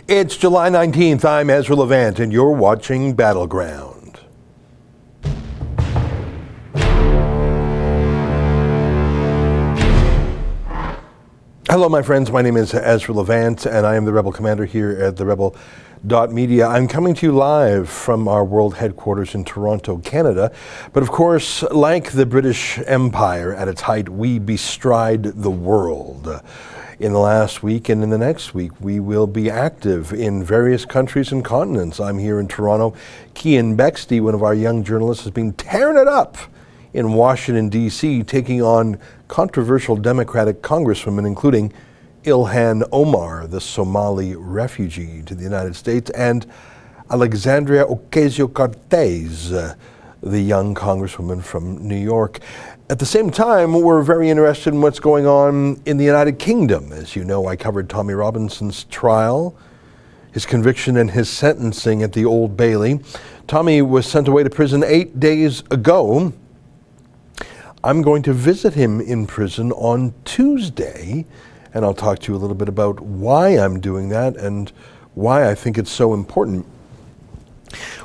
It's July 19th. I'm Ezra Levant, and you're watching Battleground. Hello, my friends. My name is Ezra Levant, and I am the Rebel Commander here at TheRebel.media. I'm coming to you live from our world headquarters in Toronto, Canada. But of course, like the British Empire at its height, we bestride the world. In the last week and in the next week, we will be active in various countries and continents. I'm here in Toronto. Cian Bexty, one of our young journalists, has been tearing it up in Washington, D.C., taking on controversial Democratic congresswomen, including Ilhan Omar, the Somali refugee to the United States, and Alexandria Ocasio-Cortez, the young congresswoman from New York. At the same time, we're very interested in what's going on in the United Kingdom. As you know, I covered Tommy Robinson's trial, his conviction and his sentencing at the Old Bailey. Tommy was sent away to prison 8 days ago. I'm going to visit him in prison on Tuesday, and I'll talk to you a little bit about why I'm doing that and why I think it's so important.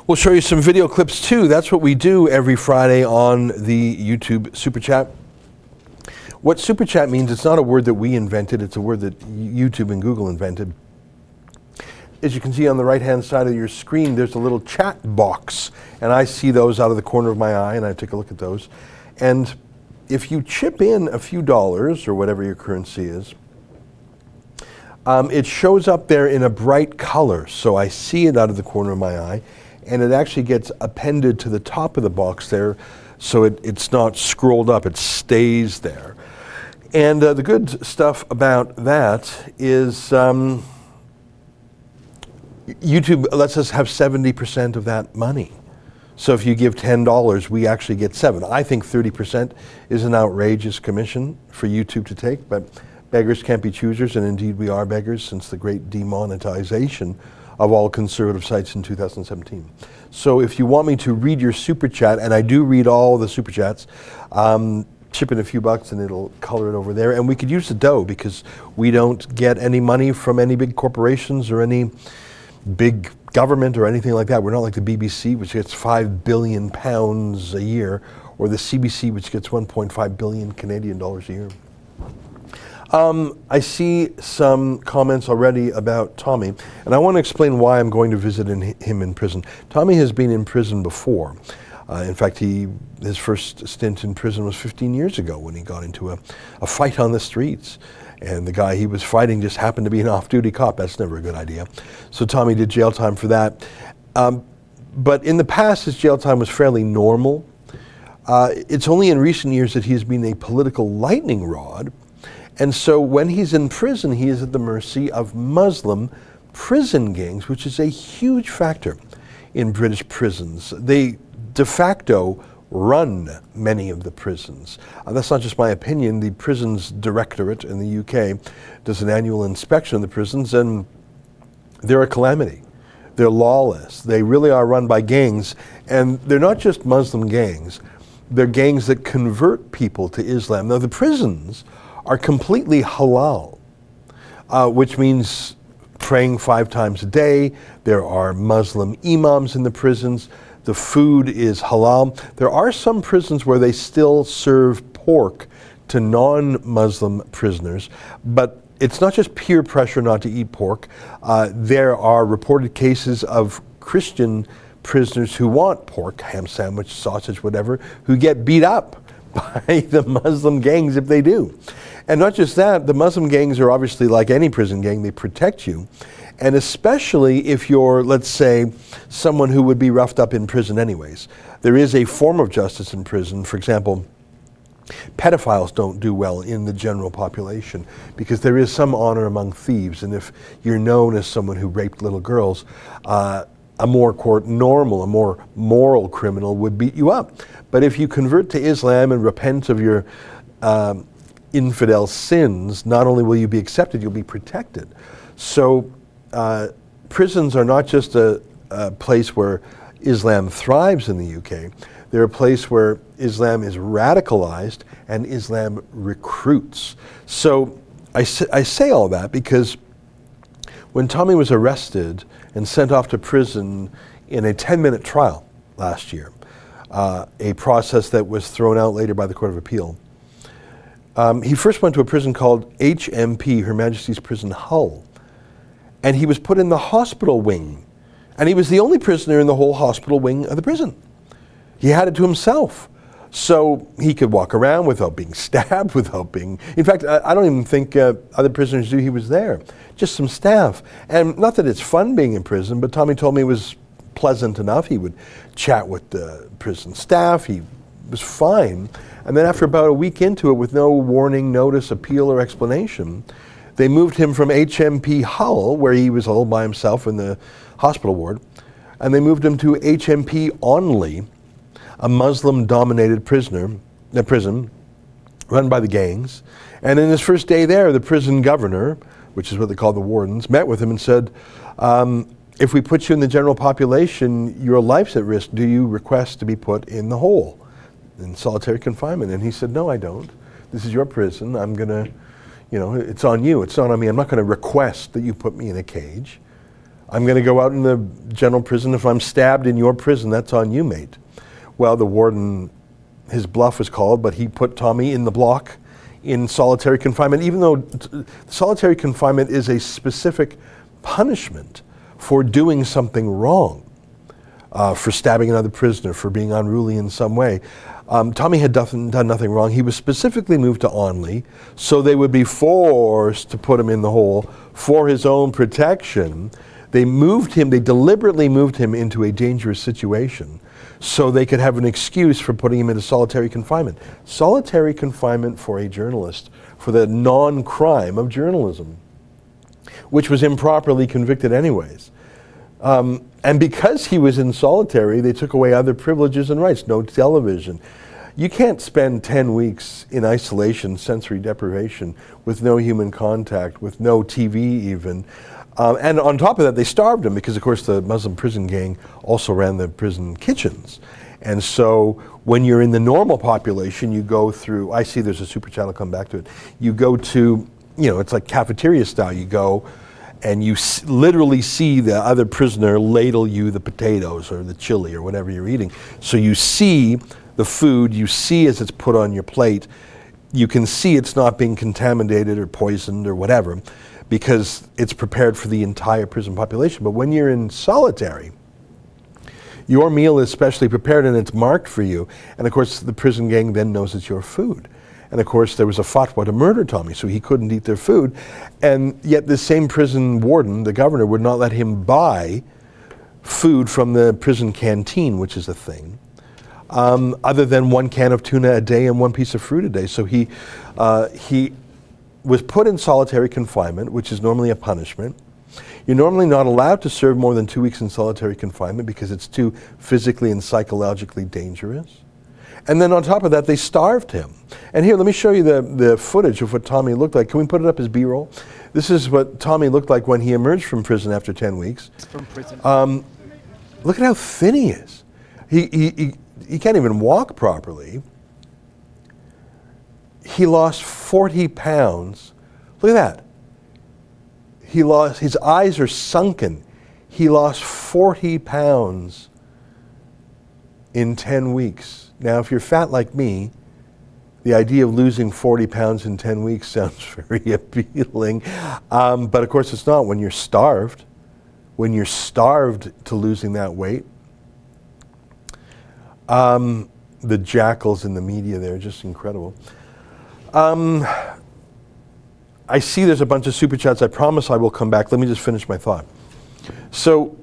We'll show you some video clips too. That's what we do every Friday on the YouTube Super Chat. What Super Chat means, it's not a word that we invented, it's a word that YouTube and Google invented. As you can see on the right-hand side of your screen, there's a little chat box, and I see those out of the corner of my eye, and I take a look at those. And if you chip in a few dollars, or whatever your currency is, it shows up there in a bright color, so I see it out of the corner of my eye, and it actually gets appended to the top of the box there, so it's not scrolled up, it stays there. And the good stuff about that is YouTube lets us have 70% of that money. So if you give $10, we actually get $7. I think 30% is an outrageous commission for YouTube to take, but beggars can't be choosers, and indeed we are beggars since the great demonetization of all conservative sites in 2017. So if you want me to read your Super Chat, and I do read all the Super Chats, chip in a few bucks and it'll color it over there. And we could use the dough because we don't get any money from any big corporations or any big government or anything like that. We're not like the BBC, which gets £5 billion a year, or the CBC, which gets 1.5 billion Canadian dollars a year. I see some comments already about Tommy, and I want to explain why I'm going to visit him in prison. Tommy has been in prison before. In fact, his first stint in prison was 15 years ago when he got into a fight on the streets. And the guy he was fighting just happened to be an off-duty cop. That's never a good idea. So Tommy did jail time for that. But in the past, his jail time was fairly normal. It's only in recent years that he has been a political lightning rod. And so when he's in prison, he is at the mercy of Muslim prison gangs, which is a huge factor in British prisons. They de facto run many of the prisons. That's not just my opinion. The Prisons Directorate in the UK does an annual inspection of the prisons, and they're a calamity. They're lawless. They really are run by gangs, and they're not just Muslim gangs. They're gangs that convert people to Islam. Now, the prisons are completely halal, which means praying 5 times a day. There are Muslim imams in the prisons. The food is halal. There are some prisons where they still serve pork to non-Muslim prisoners, but it's not just peer pressure not to eat pork. There are reported cases of Christian prisoners who want pork, ham sandwich, sausage, whatever, who get beat up by the Muslim gangs if they do. And not just that, the Muslim gangs are obviously like any prison gang, they protect you. And especially if you're, let's say, someone who would be roughed up in prison anyways. There is a form of justice in prison. For example, pedophiles don't do well in the general population because there is some honor among thieves. And if you're known as someone who raped little girls, a more normal, a more moral criminal would beat you up. But if you convert to Islam and repent of your infidel sins, not only will you be accepted, you'll be protected. So prisons are not just a place where Islam thrives in the UK. They're a place where Islam is radicalized and Islam recruits. So I say all that because when Tommy was arrested and sent off to prison in a 10-minute trial last year, a process that was thrown out later by the Court of Appeal. He first went to a prison called HMP, Her Majesty's Prison Hull, and he was put in the hospital wing. And he was the only prisoner in the whole hospital wing of the prison. He had it to himself. So he could walk around without being stabbed, without being... In fact, I don't even think other prisoners knew he was there. Just some staff. And not that it's fun being in prison, but Tommy told me it was pleasant enough. He would chat with the prison staff. He was fine. And then after about a week into it, with no warning, notice, appeal, or explanation, they moved him from HMP Hull, where he was all by himself in the hospital ward, and they moved him to HMP Onley, a Muslim-dominated prison run by the gangs. And in his first day there, the prison governor, which is what they call the wardens, met with him and said, if we put you in the general population, your life's at risk. Do you request to be put in the hole, in solitary confinement? And he said, no, I don't. This is your prison. I'm going to, it's on you. It's not on me. I'm not going to request that you put me in a cage. I'm going to go out in the general prison. If I'm stabbed in your prison, that's on you, mate. Well, the warden, his bluff was called, but he put Tommy in the block in solitary confinement, even though solitary confinement is a specific punishment for doing something wrong, for stabbing another prisoner, for being unruly in some way. Tommy had done nothing wrong. He was specifically moved to Onley, so they would be forced to put him in the hole for his own protection. They deliberately moved him into a dangerous situation so they could have an excuse for putting him into solitary confinement. Solitary confinement for a journalist for the non-crime of journalism, which was improperly convicted anyways. And because he was in solitary, they took away other privileges and rights. No television. You can't spend 10 weeks in isolation, sensory deprivation, with no human contact, with no TV even. And on top of that, they starved him because, of course, the Muslim prison gang also ran the prison kitchens. And so when you're in the normal population, you go through, I see there's a super chat, I'll come back to it. You go to, it's like cafeteria style. You go and you literally see the other prisoner ladle you the potatoes or the chili or whatever you're eating. So you see the food, you see as it's put on your plate, you can see it's not being contaminated or poisoned or whatever, because it's prepared for the entire prison population. But when you're in solitary, your meal is specially prepared and it's marked for you. And of course, the prison gang then knows it's your food. And of course, there was a fatwa to murder Tommy, so he couldn't eat their food. And yet this same prison warden, the governor, would not let him buy food from the prison canteen, which is a thing, other than 1 can of tuna a day and 1 piece of fruit a day. So he was put in solitary confinement, which is normally a punishment. You're normally not allowed to serve more than 2 weeks in solitary confinement because it's too physically and psychologically dangerous. And then on top of that, they starved him. And here, let me show you the footage of what Tommy looked like. Can we put it up as B-roll? This is what Tommy looked like when he emerged from prison after 10 weeks. From prison. Look at how thin he is. He can't even walk properly. He lost 40 pounds. Look at that. His eyes are sunken. He lost 40 pounds in 10 weeks. Now, if you're fat like me, the idea of losing 40 pounds in 10 weeks sounds very appealing. But of course it's not when you're starved. When you're starved to losing that weight. The jackals in the media there are just incredible. I see there's a bunch of super chats. I promise I will come back. Let me just finish my thought. So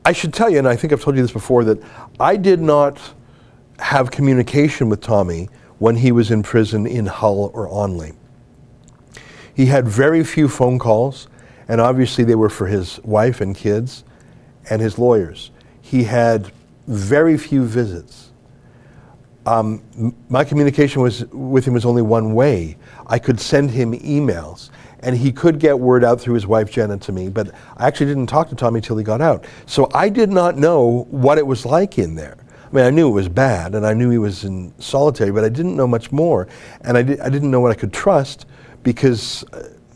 I should tell you, and I think I've told you this before, that I did not have communication with Tommy when he was in prison in Hull or Onley. He had very few phone calls, and obviously they were for his wife and kids and his lawyers. He had very few visits. My communication with him was only one way. I could send him emails, and he could get word out through his wife Jenna to me, but I actually didn't talk to Tommy till he got out. So I did not know what it was like in there. I mean, I knew it was bad, and I knew he was in solitary, but I didn't know much more, and I didn't know what I could trust, because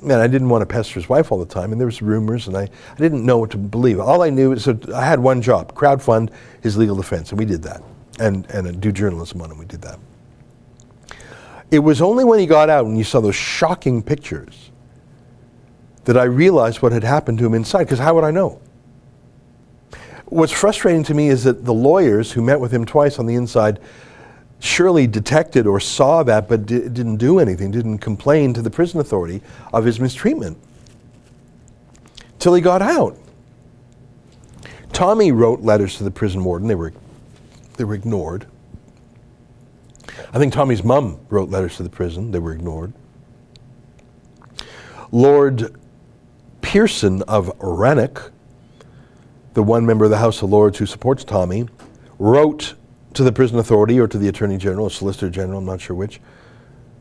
man, I didn't want to pester his wife all the time, and there was rumors, and I didn't know what to believe. All I knew is that I had one job, crowdfund his legal defense, and we did that, and do journalism on him, we did that. It was only when he got out and you saw those shocking pictures that I realized what had happened to him inside, because how would I know? What's frustrating to me is that the lawyers who met with him twice on the inside surely detected or saw that, but didn't do anything, didn't complain to the prison authority of his mistreatment till he got out. Tommy wrote letters to the prison warden. They were ignored. I think Tommy's mom wrote letters to the prison. They were ignored. Lord Pearson of Rannoch, the one member of the House of Lords who supports Tommy, wrote to the prison authority or to the Attorney General, or Solicitor General, I'm not sure which,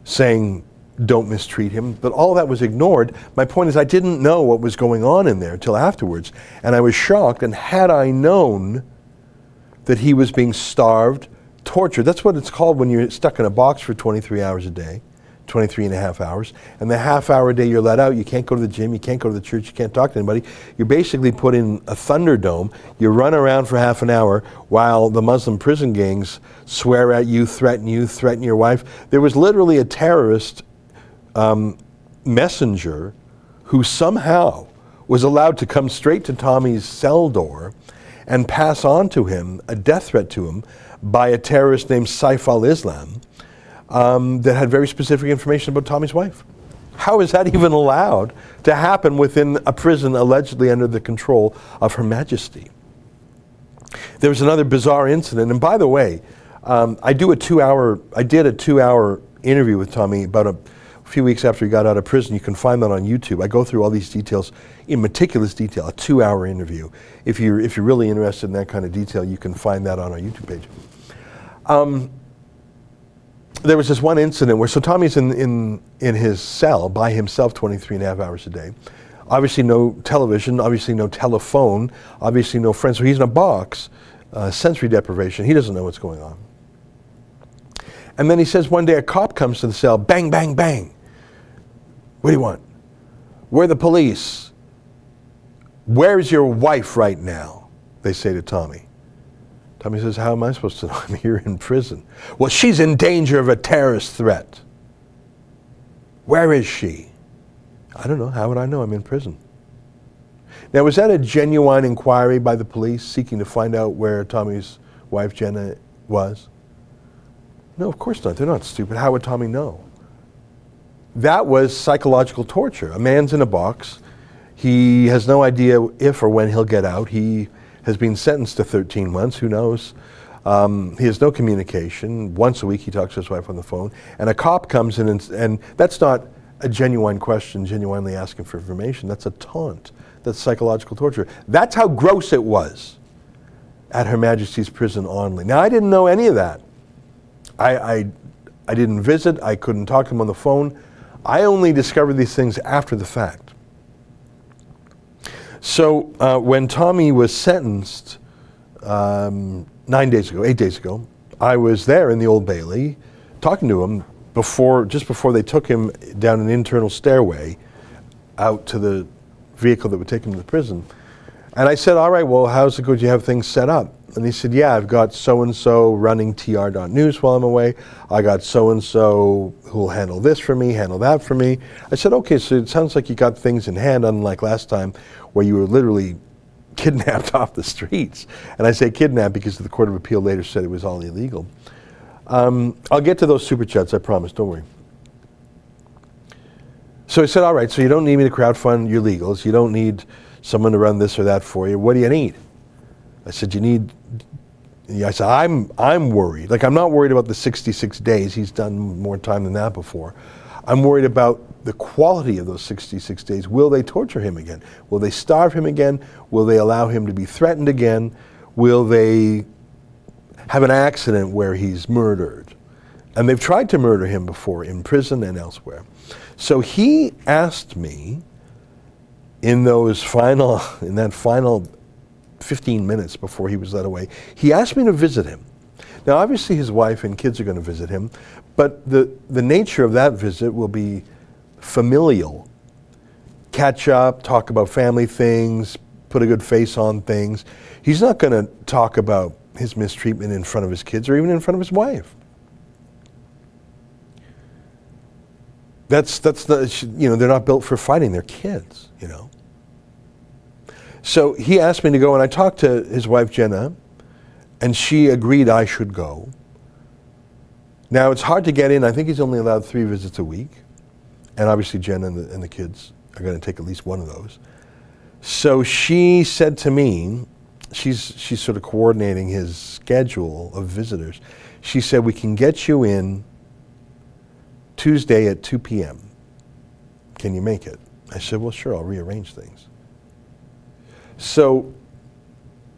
saying don't mistreat him. But all of that was ignored. My point is I didn't know what was going on in there until afterwards. And I was shocked. And had I known that he was being starved, tortured, that's what it's called when you're stuck in a box for 23 hours a day, 23 and a half hours. And the half hour a day you're let out, you can't go to the gym, you can't go to the church, you can't talk to anybody. You're basically put in a thunderdome. You run around for half an hour while the Muslim prison gangs swear at you, threaten your wife. There was literally a terrorist messenger who somehow was allowed to come straight to Tommy's cell door and pass on to him a death threat to him by a terrorist named Saif al-Islam, that had very specific information about Tommy's wife. How is that even allowed to happen within a prison allegedly under the control of Her Majesty? There was another bizarre incident, and by the way, I did a 2-hour interview with Tommy about a few weeks after he got out of prison. You can find that on YouTube. I go through all these details in meticulous detail, a 2-hour interview. If you're really interested in that kind of detail, you can find that on our YouTube page. There was this one incident where, so Tommy's in his cell by himself 23 and a half hours a day. Obviously no television, obviously no telephone, obviously no friends. So he's in a box, sensory deprivation. He doesn't know what's going on. And then he says one day a cop comes to the cell, bang, bang, bang. What do you want? We're the police. Where's your wife right now? They say to Tommy. Tommy says, how am I supposed to know? I'm here in prison. Well, she's in danger of a terrorist threat. Where is she? I don't know. How would I know? I'm in prison. Now, was that a genuine inquiry by the police seeking to find out where Tommy's wife, Jenna, was? No, of course not. They're not stupid. How would Tommy know? That was psychological torture. A man's in a box. He has no idea if or when he'll get out. He has been sentenced to 13 months, who knows? He has no communication. Once a week he talks to his wife on the phone. And a cop comes in and that's not a genuine question, genuinely asking for information. That's a taunt. That's psychological torture. That's how gross it was at Her Majesty's Prison Onley. Now, I didn't know any of that. I didn't visit. I couldn't talk to him on the phone. I only discovered these things after the fact. So when Tommy was sentenced 8 days ago, I was there in the Old Bailey talking to him just before they took him down an internal stairway out to the vehicle that would take him to the prison. And I said, all right, well, how's it go? Do you have things set up? And he said, yeah, I've got so-and-so running tr.news while I'm away. I got so-and-so who'll handle this for me, handle that for me. I said, okay, so it sounds like you got things in hand, unlike last time where you were literally kidnapped off the streets. And I say kidnapped because the Court of Appeal later said it was all illegal. I'll get to those super chats, I promise, don't worry. So he said, all right, so you don't need me to crowdfund your legals. You don't need someone to run this or that for you. What do you need? I said, I'm worried. Like, I'm not worried about the 66 days. He's done more time than that before. I'm worried about the quality of those 66 days. Will they torture him again? Will they starve him again? Will they allow him to be threatened again? Will they have an accident where he's murdered? And they've tried to murder him before in prison and elsewhere. So he asked me in that final 15 minutes before he was led away, he asked me to visit him. Now, obviously his wife and kids are going to visit him, but the nature of that visit will be familial catch up, talk about family things, put a good face on things. He's not going to talk about his mistreatment in front of his kids or even in front of his wife. That's the, they're not built for fighting, they're kids, So he asked me to go, and I talked to his wife, Jenna, and she agreed I should go. Now, it's hard to get in. I think he's only allowed 3 visits a week. And obviously, Jenna and the kids are going to take at least one of those. So she said to me, she's sort of coordinating his schedule of visitors. She said, we can get you in Tuesday at 2 p.m. Can you make it? I said, well, sure, I'll rearrange things. So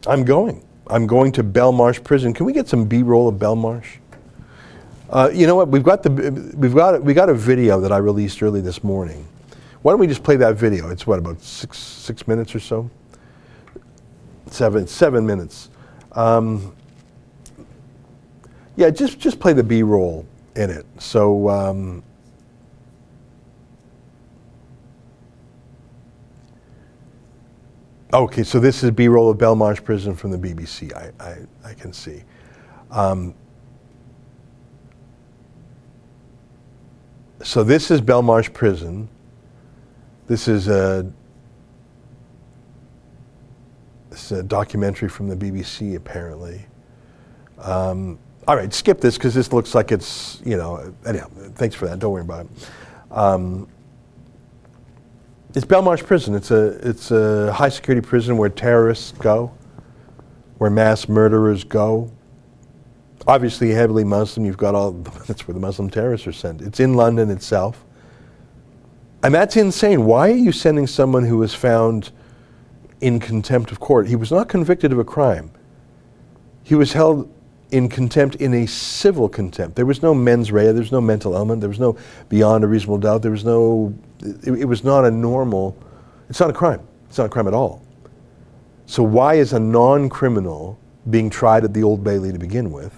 I'm going. I'm going to Belmarsh Prison. Can we get some B-roll of Belmarsh? You know what? We got a video that I released early this morning. Why don't we just play that video? It's what, about six minutes or so? Seven minutes. Yeah, just play the B-roll in it. So okay, so this is B-roll of Belmarsh Prison from the BBC. I can see. So this is Belmarsh Prison. This is a documentary from the BBC, apparently. All right, skip this because this looks like it's, anyhow, thanks for that. Don't worry about it. It's Belmarsh Prison. It's a high security prison where terrorists go, where mass murderers go. Obviously heavily Muslim. You've got that's where the Muslim terrorists are sent. It's in London itself. And that's insane. Why are you sending someone who was found in contempt of court? He was not convicted of a crime. He was held in contempt, in a civil contempt. There was no mens rea, there was no mental element, there was no beyond a reasonable doubt, there was no, it was not a normal, it's not a crime. It's not a crime at all. So why is a non-criminal being tried at the Old Bailey to begin with?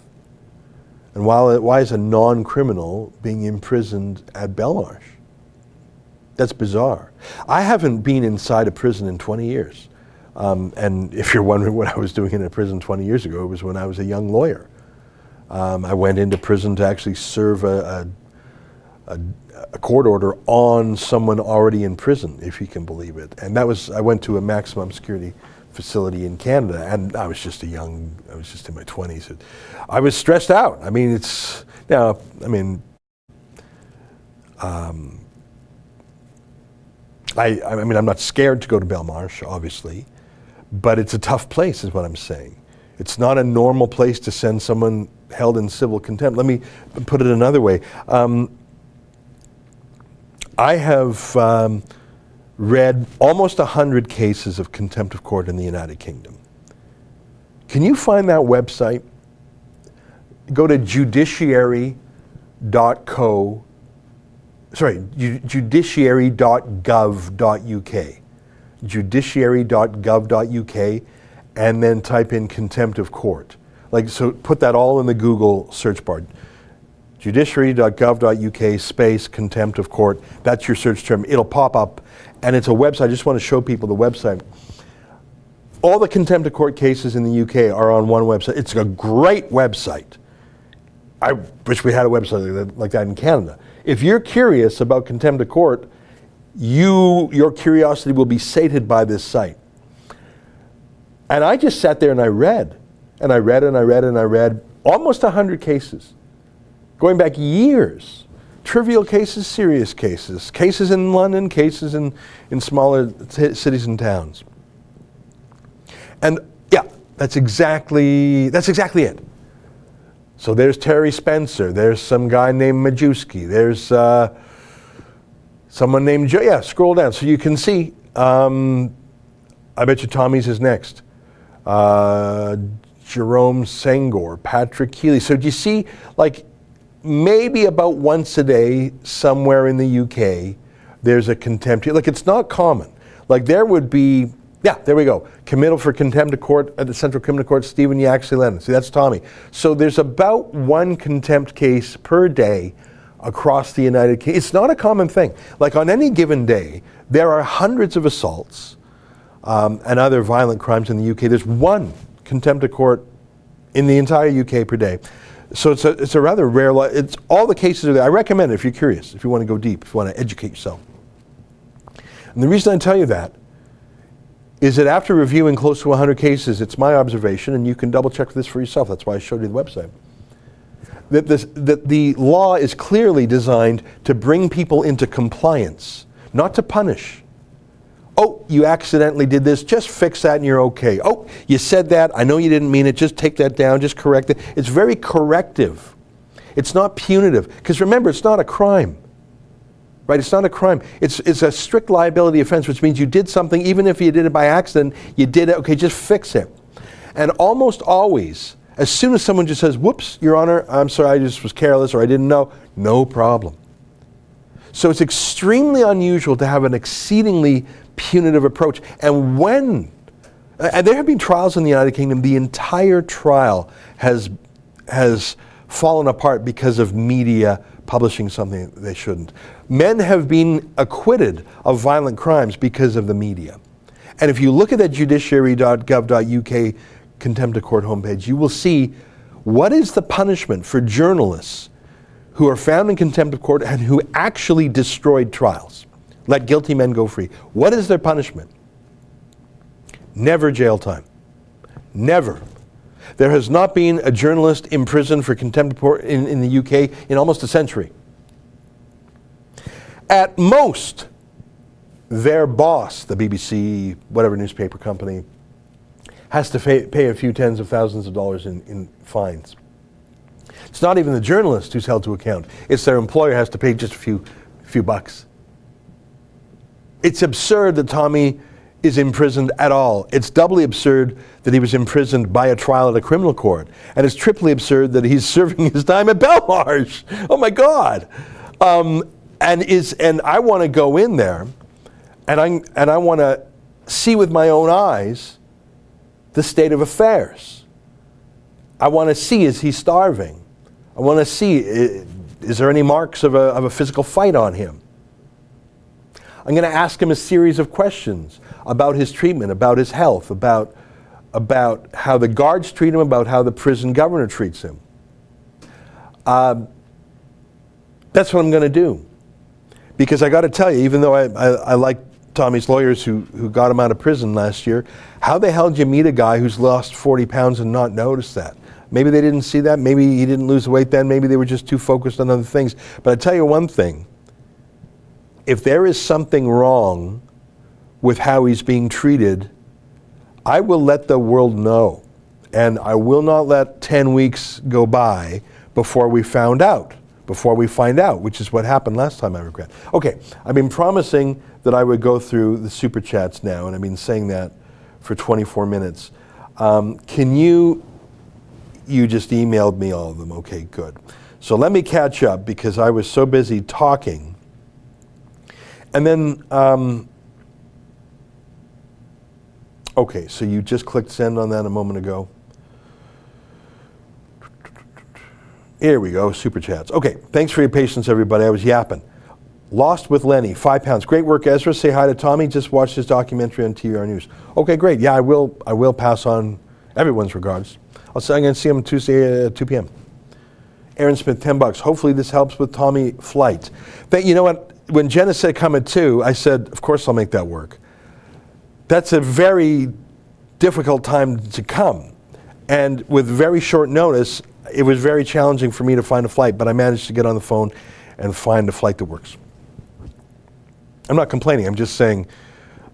And why is a non-criminal being imprisoned at Belmarsh? That's bizarre. I haven't been inside a prison in 20 years. And if you're wondering what I was doing in a prison 20 years ago, it was when I was a young lawyer. I went into prison to actually serve a court order on someone already in prison, if you can believe it. And I went to a maximum security facility in Canada, and I was just in my 20s. I was stressed out. I mean, I'm not scared to go to Belmarsh, obviously, but it's a tough place, is what I'm saying. It's not a normal place to send someone held in civil contempt. Let me put it another way. I have read almost 100 cases of contempt of court in the United Kingdom. Can you find that website? Go to judiciary.gov.uk. Judiciary.gov.uk, and then type in contempt of court. So put that all in the Google search bar. Judiciary.gov.uk space contempt of court. That's your search term. It'll pop up, and it's a website. I just want to show people the website. All the contempt of court cases in the UK are on one website. It's a great website. I wish we had a website like that in Canada. If you're curious about contempt of court, your curiosity will be sated by this site. And I just sat there and I read almost 100 cases, going back years. Trivial cases, serious cases, cases in London, cases in smaller cities and towns. And yeah, that's exactly it. So there's Terry Spencer, there's some guy named Majewski, there's someone named Joe. Yeah, scroll down so you can see. I bet you Tommy's is next. Jerome Sengor, Patrick Healy. So do you see, maybe about once a day somewhere in the UK, there's a contempt. It's not common. There would be, yeah, there we go. Committal for contempt of court at the Central Criminal Court, Stephen Yaxley Lennon. See, that's Tommy. So there's about one contempt case per day across the United Kingdom. It's not a common thing. On any given day, There are hundreds of assaults and other violent crimes in the UK. There's one contempt of court in the entire UK per day. So it's a rather rare law. It's all the cases are there. I recommend it if you're curious, if you want to go deep, if you want to educate yourself. And the reason I tell you that is that after reviewing close to 100 cases, it's my observation, and you can double check this for yourself. That's why I showed you the website. That the law is clearly designed to bring people into compliance, not to punish. Oh, you accidentally did this, just fix that and you're okay. Oh, you said that, I know you didn't mean it, just take that down, just correct it. It's very corrective. It's not punitive. Because remember, it's not a crime. Right? It's not a crime. It's a strict liability offense, which means you did something, even if you did it by accident, you did it, okay, just fix it. And almost always, as soon as someone just says, whoops, Your Honor, I'm sorry, I just was careless or I didn't know, no problem. So it's extremely unusual to have an exceedingly punitive approach. And and there have been trials in the United Kingdom, the entire trial has fallen apart because of media publishing something they shouldn't. Men have been acquitted of violent crimes because of the media. And if you look at that judiciary.gov.uk contempt of court homepage, you will see what is the punishment for journalists who are found in contempt of court and who actually destroyed trials. Let guilty men go free. What is their punishment? Never jail time. Never. There has not been a journalist imprisoned for contempt of court in the UK in almost a century. At most, their boss, the BBC, whatever newspaper company, has to pay a few tens of thousands of dollars in fines. It's not even the journalist who's held to account. It's their employer has to pay just a few bucks. It's absurd that Tommy is imprisoned at all. It's doubly absurd that he was imprisoned by a trial at a criminal court. And it's triply absurd that he's serving his time at Belmarsh. Oh my God. And I want to go in there and I want to see with my own eyes the state of affairs. I want to see, is he starving? I want to see, is there any marks of a physical fight on him? I'm going to ask him a series of questions about his treatment, about his health, about how the guards treat him, about how the prison governor treats him. That's what I'm going to do. Because I got to tell you, even though I like Tommy's lawyers who got him out of prison last year, how the hell did you meet a guy who's lost 40 pounds and not notice that? Maybe they didn't see that. Maybe he didn't lose weight then. Maybe they were just too focused on other things. But I tell you one thing. If there is something wrong with how he's being treated, I will let the world know. And I will not let 10 weeks go by before we find out, which is what happened last time, I regret. Okay, I've been promising that I would go through the super chats now, and I've been saying that for 24 minutes. You just emailed me all of them. Okay, good. So let me catch up because I was so busy talking. And then, okay, so you just clicked send on that a moment ago. Here we go, super chats. Okay, thanks for your patience, everybody. I was yapping. Lost with Lenny, 5 pounds. Great work, Ezra. Say hi to Tommy. Just watched his documentary on TR News. Okay, great. Yeah, I will pass on everyone's regards. I'm going to see him Tuesday at 2 p.m. Aaron Smith, $10. Hopefully this helps with Tommy flight. You know what? When Jenna said come at 2, I said, of course I'll make that work. That's a very difficult time to come. And with very short notice, it was very challenging for me to find a flight, but I managed to get on the phone and find a flight that works. I'm not complaining, I'm just saying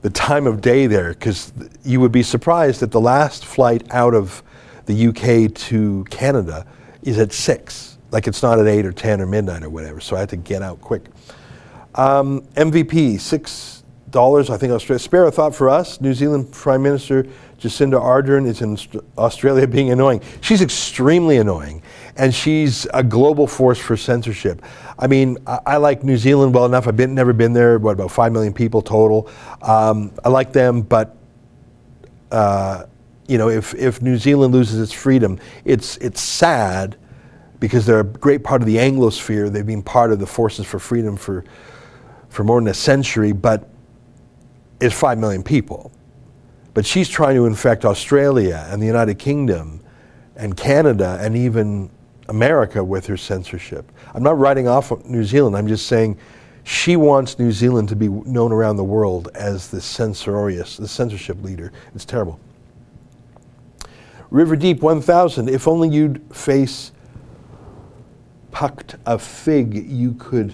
the time of day there, because you would be surprised that the last flight out of the UK to Canada is at 6. Like it's not at 8 or 10 or midnight or whatever, so I had to get out quick. MVP, $6, I think Australia. Spare a thought for us. New Zealand Prime Minister Jacinda Ardern is in Australia being annoying. She's extremely annoying, and she's a global force for censorship. I mean, I like New Zealand well enough. I've never been there, about 5 million people total. I like them, but if New Zealand loses its freedom, it's sad because they're a great part of the Anglosphere. They've been part of the forces for freedom for more than a century, but is 5 million people. But she's trying to infect Australia and the United Kingdom and Canada and even America with her censorship. I'm not writing off New Zealand. I'm just saying she wants New Zealand to be known around the world as the censorship leader. It's terrible. River Deep 1000, if only you'd face pucked a fig, you could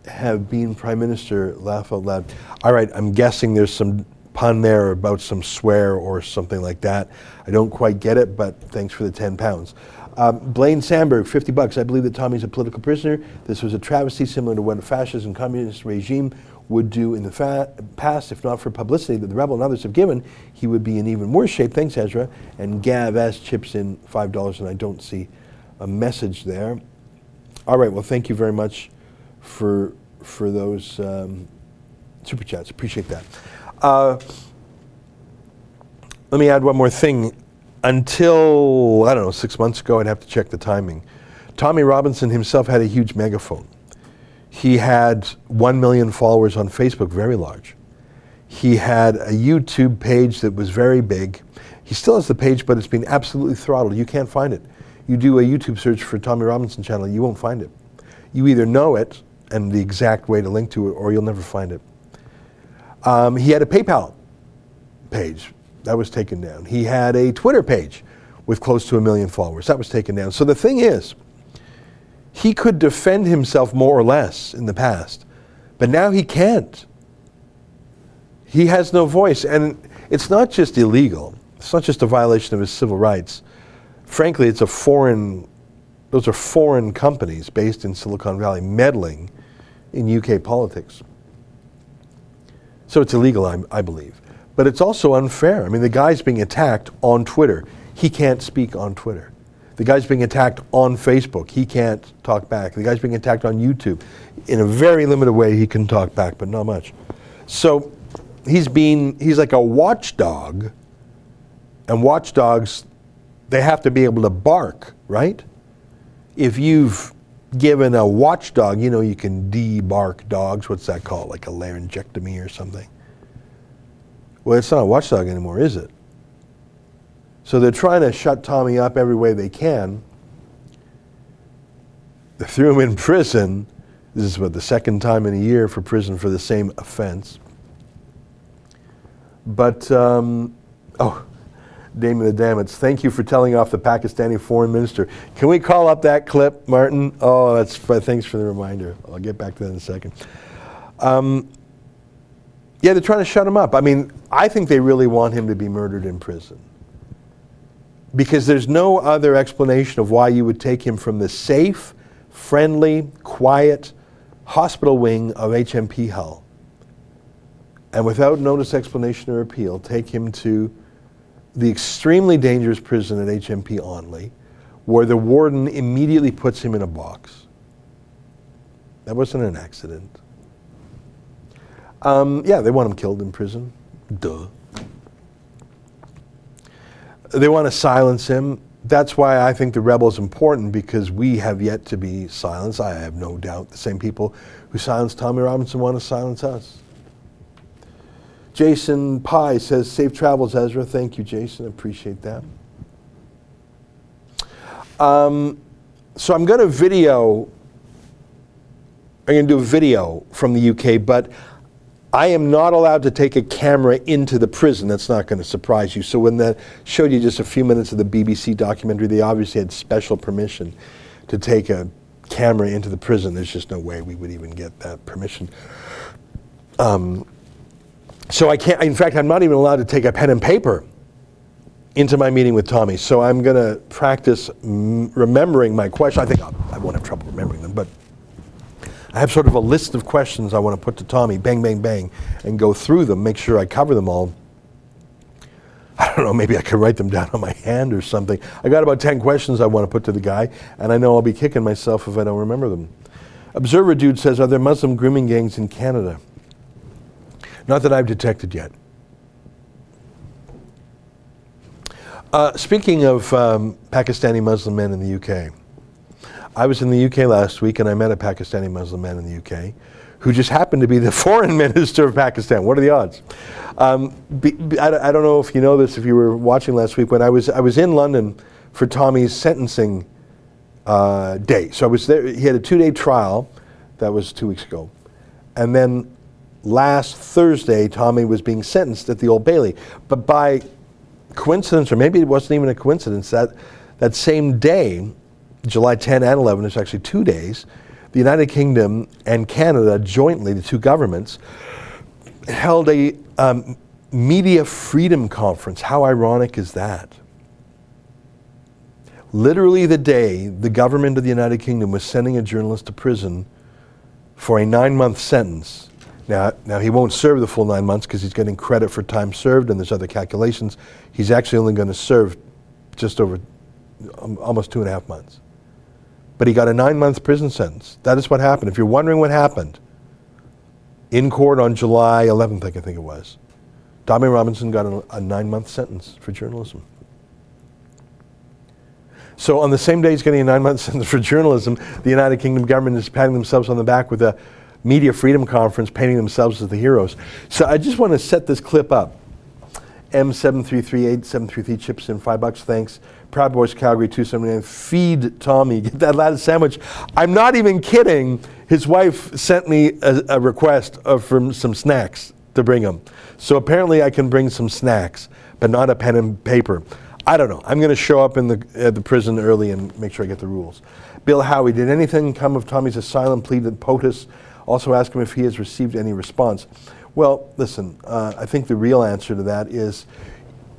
have been Prime Minister, laugh out loud. All right, I'm guessing there's some pun there about some swear or something like that. I don't quite get it, but thanks for the 10 pounds. Blaine Sandberg, $50. I believe that Tommy's a political prisoner. This was a travesty similar to what a fascist and communist regime would do in the past. If not for publicity that the Rebel and others have given, he would be in even worse shape. Thanks, Ezra. And Gav S chips in $5, and I don't see a message there. All right, well, thank you very much for those super chats. Appreciate that. Let me add one more thing. Until, I don't know, 6 months ago, I'd have to check the timing, Tommy Robinson himself had a huge megaphone. He had 1 million followers on Facebook, very large. He had a YouTube page that was very big. He still has the page, but it's been absolutely throttled. You can't find it. You do a YouTube search for Tommy Robinson channel, you won't find it. You either know it and the exact way to link to it, or you'll never find it. He had a PayPal page. That was taken down. He had a Twitter page with close to 1 million followers. That was taken down. So the thing is, he could defend himself more or less in the past, but now he can't. He has no voice. And it's not just illegal. It's not just a violation of his civil rights. Frankly, those are foreign companies based in Silicon Valley meddling in UK politics. So it's illegal, I believe. But it's also unfair. I mean, the guy's being attacked on Twitter. He can't speak on Twitter. The guy's being attacked on Facebook. He can't talk back. The guy's being attacked on YouTube. In a very limited way, he can talk back, but not much. So he's like a watchdog. And watchdogs, they have to be able to bark, right? If you've given a watchdog, you know, you can debark dogs. What's that called? Like a laryngectomy or something. Well, it's not a watchdog anymore, is it? So they're trying to shut Tommy up every way they can. They threw him in prison. This is the second time in a year for prison for the same offense. But, Damon the Damnits, thank you for telling off the Pakistani foreign minister. Can we call up that clip, Martin? Oh, thanks for the reminder. I'll get back to that in a second. Yeah, they're trying to shut him up. I mean, I think they really want him to be murdered in prison. Because there's no other explanation of why you would take him from the safe, friendly, quiet hospital wing of HMP Hull, and without notice, explanation, or appeal, take him to the extremely dangerous prison at HMP Onley, where the warden immediately puts him in a box. That wasn't an accident. Yeah, they want him killed in prison. Duh. They want to silence him. That's why I think the Rebel is important, because we have yet to be silenced. I have no doubt the same people who silenced Tommy Robinson want to silence us. Jason Pye says, safe travels, Ezra. Thank you, Jason. I appreciate that. So I'm going to do a video from the UK, but I am not allowed to take a camera into the prison. That's not going to surprise you. So when that showed you just a few minutes of the BBC documentary, they obviously had special permission to take a camera into the prison. There's just no way we would even get that permission. So I can't, in fact, I'm not even allowed to take a pen and paper into my meeting with Tommy. So I'm going to practice remembering my question. I think I won't have trouble remembering them, but I have sort of a list of questions I want to put to Tommy, bang, bang, bang, and go through them, make sure I cover them all. I don't know, maybe I could write them down on my hand or something. I got about 10 questions I want to put to the guy, and I know I'll be kicking myself if I don't remember them. Observer Dude says, are there Muslim grooming gangs in Canada? Not that I've detected yet. Speaking of Pakistani Muslim men in the UK, I was in the UK last week and I met a Pakistani Muslim man in the UK who just happened to be the foreign minister of Pakistan. What are the odds? I don't know if you know this, if you were watching last week, when I was in London for Tommy's sentencing day. So I was there. He had a 2-day trial. That was 2 weeks ago. And then last Thursday, Tommy was being sentenced at the Old Bailey. But by coincidence, or maybe it wasn't even a coincidence, that same day, July 10 and 11, it's actually 2 days, the United Kingdom and Canada jointly, the two governments, held a media freedom conference. How ironic is that? Literally the day the government of the United Kingdom was sending a journalist to prison for a 9-month sentence. Now he won't serve the full 9 months because he's getting credit for time served and there's other calculations. He's actually only going to serve just over almost 2.5 months. But he got a 9-month prison sentence. That is what happened. If you're wondering what happened, in court on July 11th, I think it was, Tommy Robinson got a 9-month sentence for journalism. So on the same day he's getting a 9-month sentence for journalism, the United Kingdom government is patting themselves on the back with a media freedom conference, painting themselves as the heroes. So I just want to set this clip up. M733873 chips in $5, thanks. Proud Boys Calgary 279. Feed Tommy. Get that lattice sandwich. I'm not even kidding. His wife sent me a request for some snacks to bring him. So apparently I can bring some snacks, but not a pen and paper. I don't know. I'm going to show up at the prison early and make sure I get the rules. Bill Howie, did anything come of Tommy's asylum plea to POTUS? Also ask him if he has received any response. Well, listen, I think the real answer to that is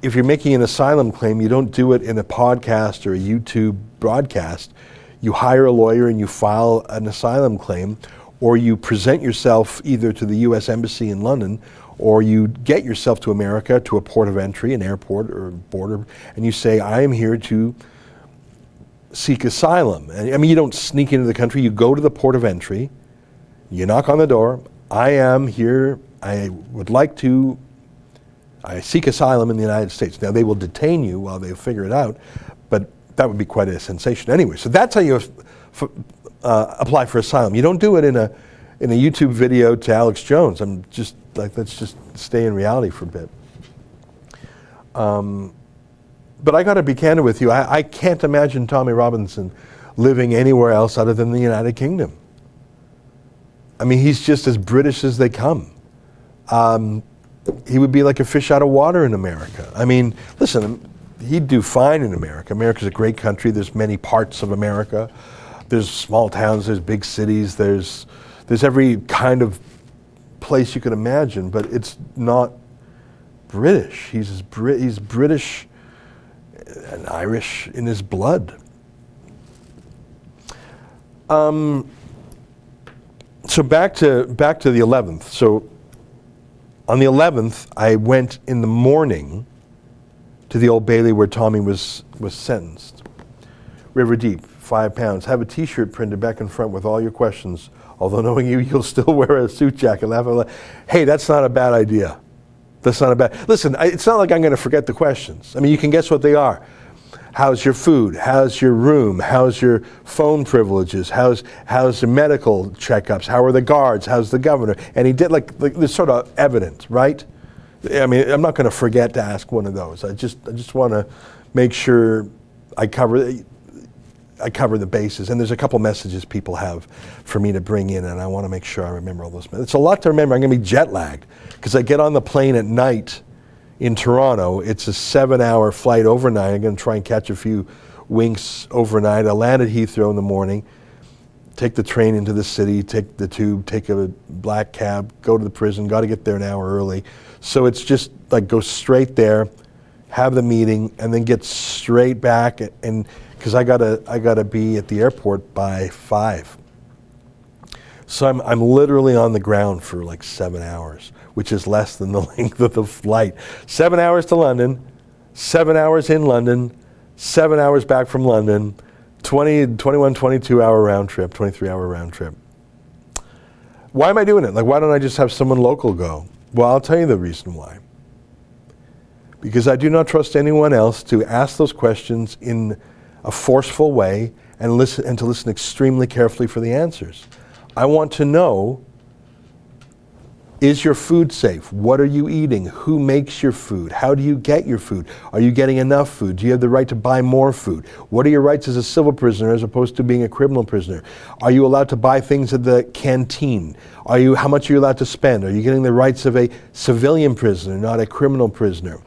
if you're making an asylum claim, you don't do it in a podcast or a YouTube broadcast. You hire a lawyer and you file an asylum claim, or you present yourself either to the U.S. Embassy in London, or you get yourself to America, to a port of entry, an airport or border, and you say, I am here to seek asylum. And, I mean, you don't sneak into the country. You go to the port of entry, you knock on the door, I am here, I seek asylum in the United States. Now, they will detain you while they figure it out, but that would be quite a sensation anyway. So that's how you apply for asylum. You don't do it in a YouTube video to Alex Jones. I'm just like, let's just stay in reality for a bit. But I got to be candid with you. I can't imagine Tommy Robinson living anywhere else other than the United Kingdom. I mean, he's just as British as they come. He would be like a fish out of water in America. I mean, listen, he'd do fine in America. America's a great country. There's many parts of America. There's small towns, there's big cities, there's every kind of place you can imagine, but it's not British. He's British and Irish in his blood. So back to the 11th. So on the 11th, I went in the morning to the Old Bailey where Tommy was sentenced. River Deep, £5. Have a T-shirt printed back and front with all your questions. Although knowing you, you'll still wear a suit jacket. Laugh. Hey, that's not a bad idea. That's not a bad. Listen, it's not like I'm going to forget the questions. I mean, you can guess what they are. How's your food? How's your room? How's your phone privileges? How's the medical checkups? How are the guards? How's the governor? And he did like this sort of evidence, right? I mean, I'm not going to forget to ask one of those. I just want to make sure I cover the bases. And there's a couple messages people have for me to bring in, and I want to make sure I remember all those. It's a lot to remember. I'm going to be jet lagged because I get on the plane at night in Toronto. It's a 7-hour flight overnight. I'm going to try and catch a few winks overnight. I land at Heathrow in the morning, take the train into the city, take the tube, take a black cab, go to the prison, got to get there an hour early. So it's just like go straight there, have the meeting, and then get straight back, and because I gotta be at the airport by 5. So I'm literally on the ground for like 7 hours, which is less than the length of the flight. 7 hours to London, 7 hours in London, 7 hours back from London, 22-hour round trip, 23-hour round trip. Why am I doing it? Like, why don't I just have someone local go? Well, I'll tell you the reason why. Because I do not trust anyone else to ask those questions in a forceful way and to listen extremely carefully for the answers. I want to know Is your food safe? What are you eating? Who makes your food? How do you get your food? Are you getting enough food? Do you have the right to buy more food? What are your rights as a civil prisoner as opposed to being a criminal prisoner? Are you allowed to buy things at the canteen? How much are you allowed to spend? Are you getting the rights of a civilian prisoner, not a criminal prisoner?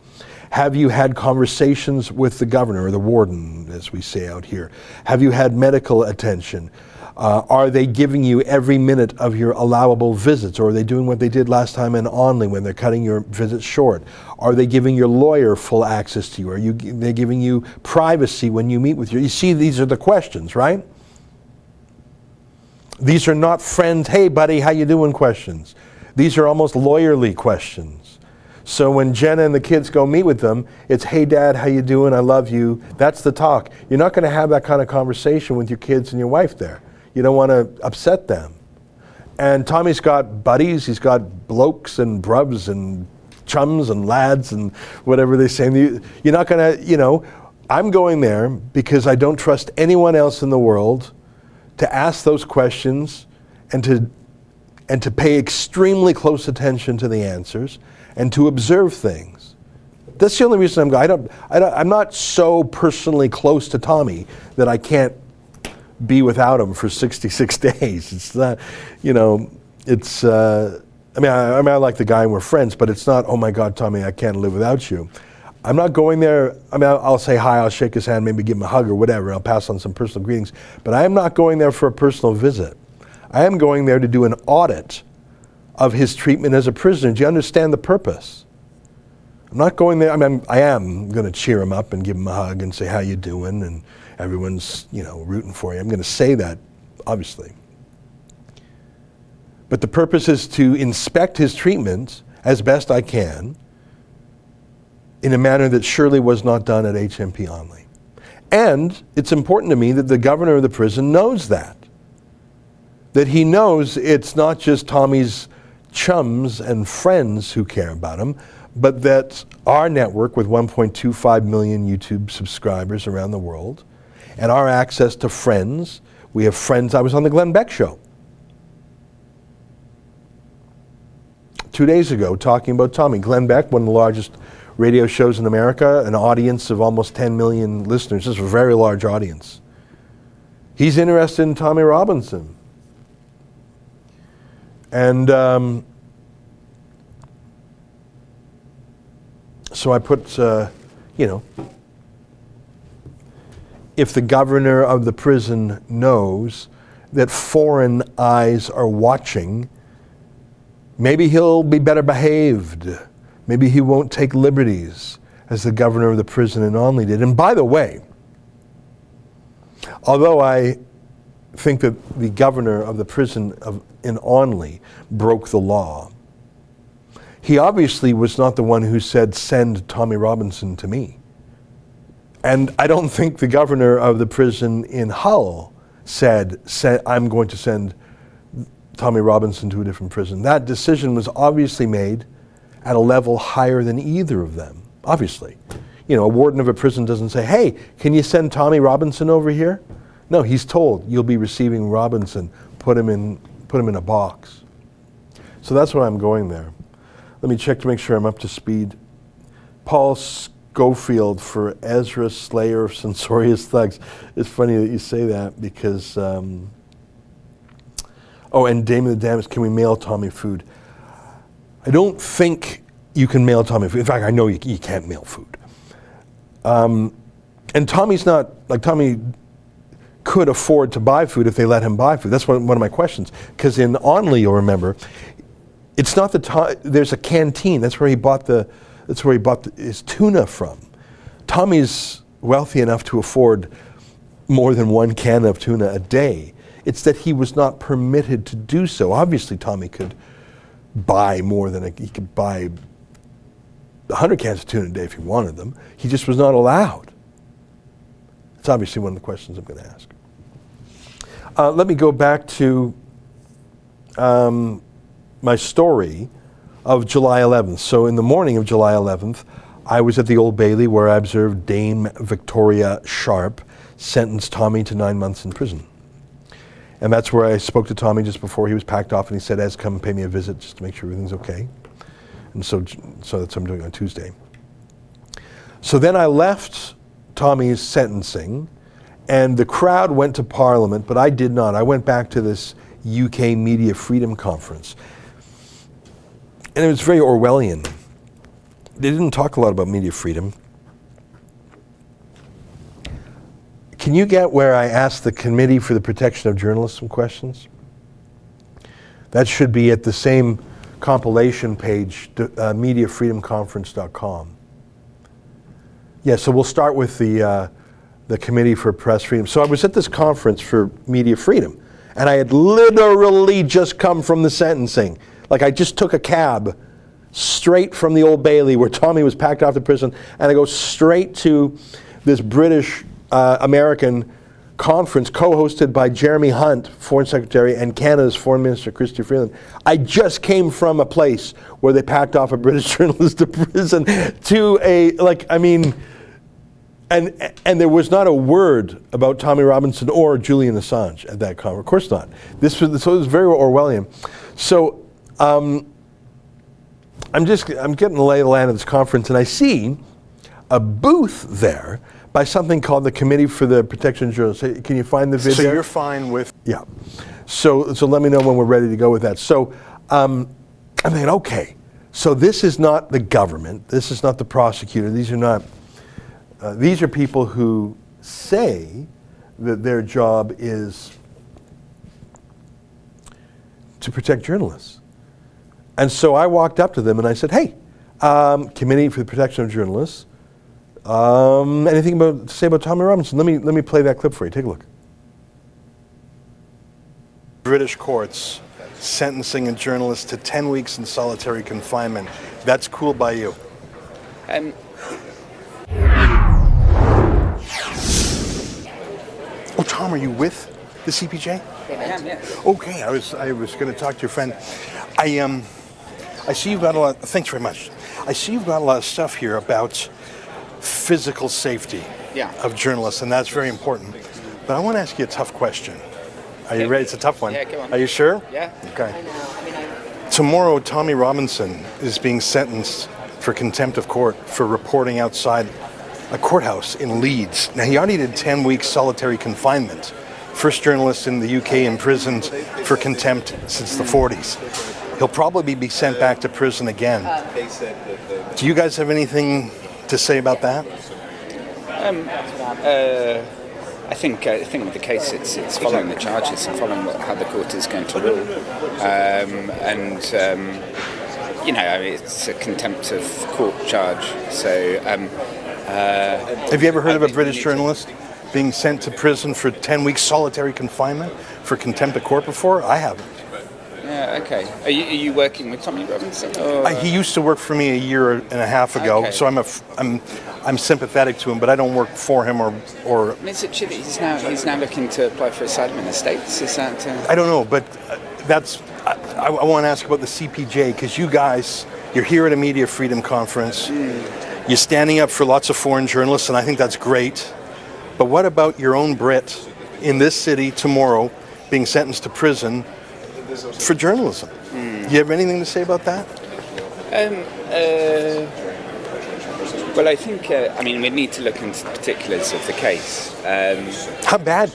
Have you had conversations with the governor or the warden, as we say out here? Have you had medical attention? Are they giving you every minute of your allowable visits, or are they doing what they did last time in Onley when they're cutting your visits short? Are they giving your lawyer full access to you? Are they giving you privacy when you meet with you see, these are the questions, right? These are not friends, hey buddy, how you doing questions. These are almost lawyerly questions. So when Jenna and the kids go meet with them, it's, hey dad, how you doing? I love you. That's the talk. You're not going to have that kind of conversation with your kids and your wife there. You don't want to upset them. And Tommy's got buddies, he's got blokes and brubs and chums and lads and whatever they say. You're not going to, I'm going there because I don't trust anyone else in the world to ask those questions and to pay extremely close attention to the answers and to observe things. That's the only reason I'm going. I'm not so personally close to Tommy that I can't be without him for 66 days. It's not, it's, I like the guy and we're friends, but it's not, oh my God, Tommy, I can't live without you. I'm not going there, I'll say hi, I'll shake his hand, maybe give him a hug or whatever, I'll pass on some personal greetings, but I am not going there for a personal visit. I am going there to do an audit of his treatment as a prisoner. Do you understand the purpose? I'm not going there, I am going to cheer him up and give him a hug and say, how you doing? And everyone's, rooting for you. I'm going to say that, obviously. But the purpose is to inspect his treatment as best I can in a manner that surely was not done at HMP Onley. And it's important to me that the governor of the prison knows that. That he knows it's not just Tommy's chums and friends who care about him, but that our network with 1.25 million YouTube subscribers around the world and our access to friends, we have friends. I was on the Glenn Beck show 2 days ago talking about Tommy. Glenn Beck, one of the largest radio shows in America, an audience of almost 10 million listeners. This is a very large audience. He's interested in Tommy Robinson. And so I put, if the governor of the prison knows that foreign eyes are watching, maybe he'll be better behaved. Maybe he won't take liberties as the governor of the prison in Onley did. And by the way, although I think that the governor of the prison in Onley broke the law, he obviously was not the one who said, send Tommy Robinson to me. And I don't think the governor of the prison in Hull said I'm going to send Tommy Robinson to a different prison. That decision was obviously made at a level higher than either of them, obviously. A warden of a prison doesn't say, hey, can you send Tommy Robinson over here? No, he's told, you'll be receiving Robinson, put him in a box. So that's why I'm going there. Let me check to make sure I'm up to speed. Paul Schofield for Ezra, Slayer of Censorious Thugs. It's funny that you say that because, and Damon the Damned, can we mail Tommy food? I don't think you can mail Tommy food. In fact, I know you can't mail food. And Tommy's not, Tommy could afford to buy food if they let him buy food. That's one of my questions. Because in Onley, you'll remember, it's not there's a canteen. That's where he bought his tuna from. Tommy's wealthy enough to afford more than one can of tuna a day. It's that he was not permitted to do so. Obviously, Tommy could buy more than he could buy 100 cans of tuna a day if he wanted them. He just was not allowed. It's obviously one of the questions I'm going to ask. Let me go back to my story of July 11th. So in the morning of July 11th, I was at the Old Bailey where I observed Dame Victoria Sharp sentence Tommy to 9 months in prison. And that's where I spoke to Tommy just before he was packed off, and he said, Ez, come pay me a visit just to make sure everything's okay. And so that's what I'm doing on Tuesday. So then I left Tommy's sentencing, and the crowd went to Parliament, but I did not. I went back to this UK Media Freedom Conference. And it was very Orwellian. They didn't talk a lot about media freedom. Can you get where I asked the Committee for the Protection of Journalists some questions? That should be at the same compilation page, mediafreedomconference.com. Yeah, so we'll start with the Committee for Press Freedom. So I was at this conference for media freedom, and I had literally just come from the sentencing. Like, I just took a cab straight from the Old Bailey where Tommy was packed off to prison, and I go straight to this British American conference co-hosted by Jeremy Hunt, Foreign Secretary, and Canada's Foreign Minister, Chrystia Freeland. I just came from a place where they packed off a British journalist to prison to and there was not a word about Tommy Robinson or Julian Assange at that conference. Of course not. So it was very Orwellian. So I'm getting the lay of the land of this conference, and I see a booth there by something called the Committee for the Protection of Journalists. Can you find the video? So you're fine with... Yeah. So let me know when we're ready to go with that. So I'm thinking, okay, so this is not the government. This is not the prosecutor. These are people who say that their job is to protect journalists. And so I walked up to them and I said, hey, Committee for the Protection of Journalists, anything to say about Tommy Robinson? Let me play that clip for you. Take a look. British courts sentencing a journalist to 10 weeks in solitary confinement. That's cool by you? Oh, Tom, are you with the CPJ? I am, yes. Okay, I was going to talk to your friend. I see you've got a lot. Thanks very much. I see you've got a lot of stuff here about physical safety of journalists, and that's very important. But I want to ask you a tough question. Are you ready? It's a tough one. Yeah, go on. Are you sure? Yeah. Okay. Tomorrow, Tommy Robinson is being sentenced for contempt of court for reporting outside a courthouse in Leeds. Now, he already did 10 weeks solitary confinement. First journalist in the UK imprisoned for contempt since the 40s. He'll probably be sent back to prison again. Do you guys have anything to say about that? I think with the case, it's following the charges and following how the court is going to rule. It's a contempt of court charge. So, have you ever heard of a British journalist being sent to prison for 10 weeks solitary confinement for contempt of court before? I haven't. Yeah, okay. Are you working with Tommy Robinson? He used to work for me a year and a half ago, okay. So I'm sympathetic to him, but I don't work for him or. Is it Chile? He's now looking to apply for asylum in the States. Is that? I don't know, but that's. I want to ask about the CPJ because you guys, you're here at a media freedom conference. You're standing up for lots of foreign journalists, and I think that's great. But what about your own Brit in this city tomorrow being sentenced to prison for journalism? Do you have anything to say about that? Well, I think, we need to look into the particulars of the case. How bad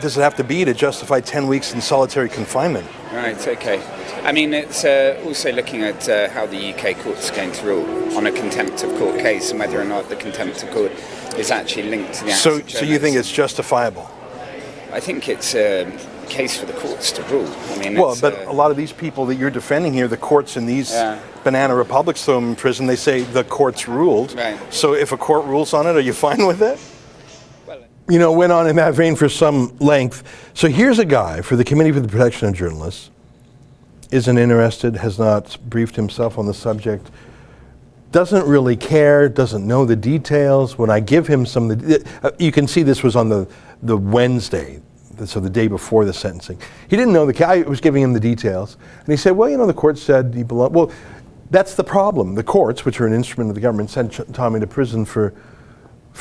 does it have to be to justify 10 weeks in solitary confinement? Right, okay. It's also looking at how the UK court's going to rule on a contempt of court case and whether or not the contempt of court is actually linked to the acts of journalists. So you think it's justifiable? I think it's a case for the courts to rule. But a lot of these people that you're defending here, the courts in these banana republics throw them in prison, they say the court's ruled. Right. So if a court rules on it, are you fine with it? Went on in that vein for some length. So here's a guy for the Committee for the Protection of Journalists, isn't interested, has not briefed himself on the subject, doesn't really care, doesn't know the details. When I give him you can see this was on the Wednesday, so the day before the sentencing. He didn't know I was giving him the details, and he said, well, the court said he belonged. Well, that's the problem. The courts, which are an instrument of the government, sent Tommy to prison for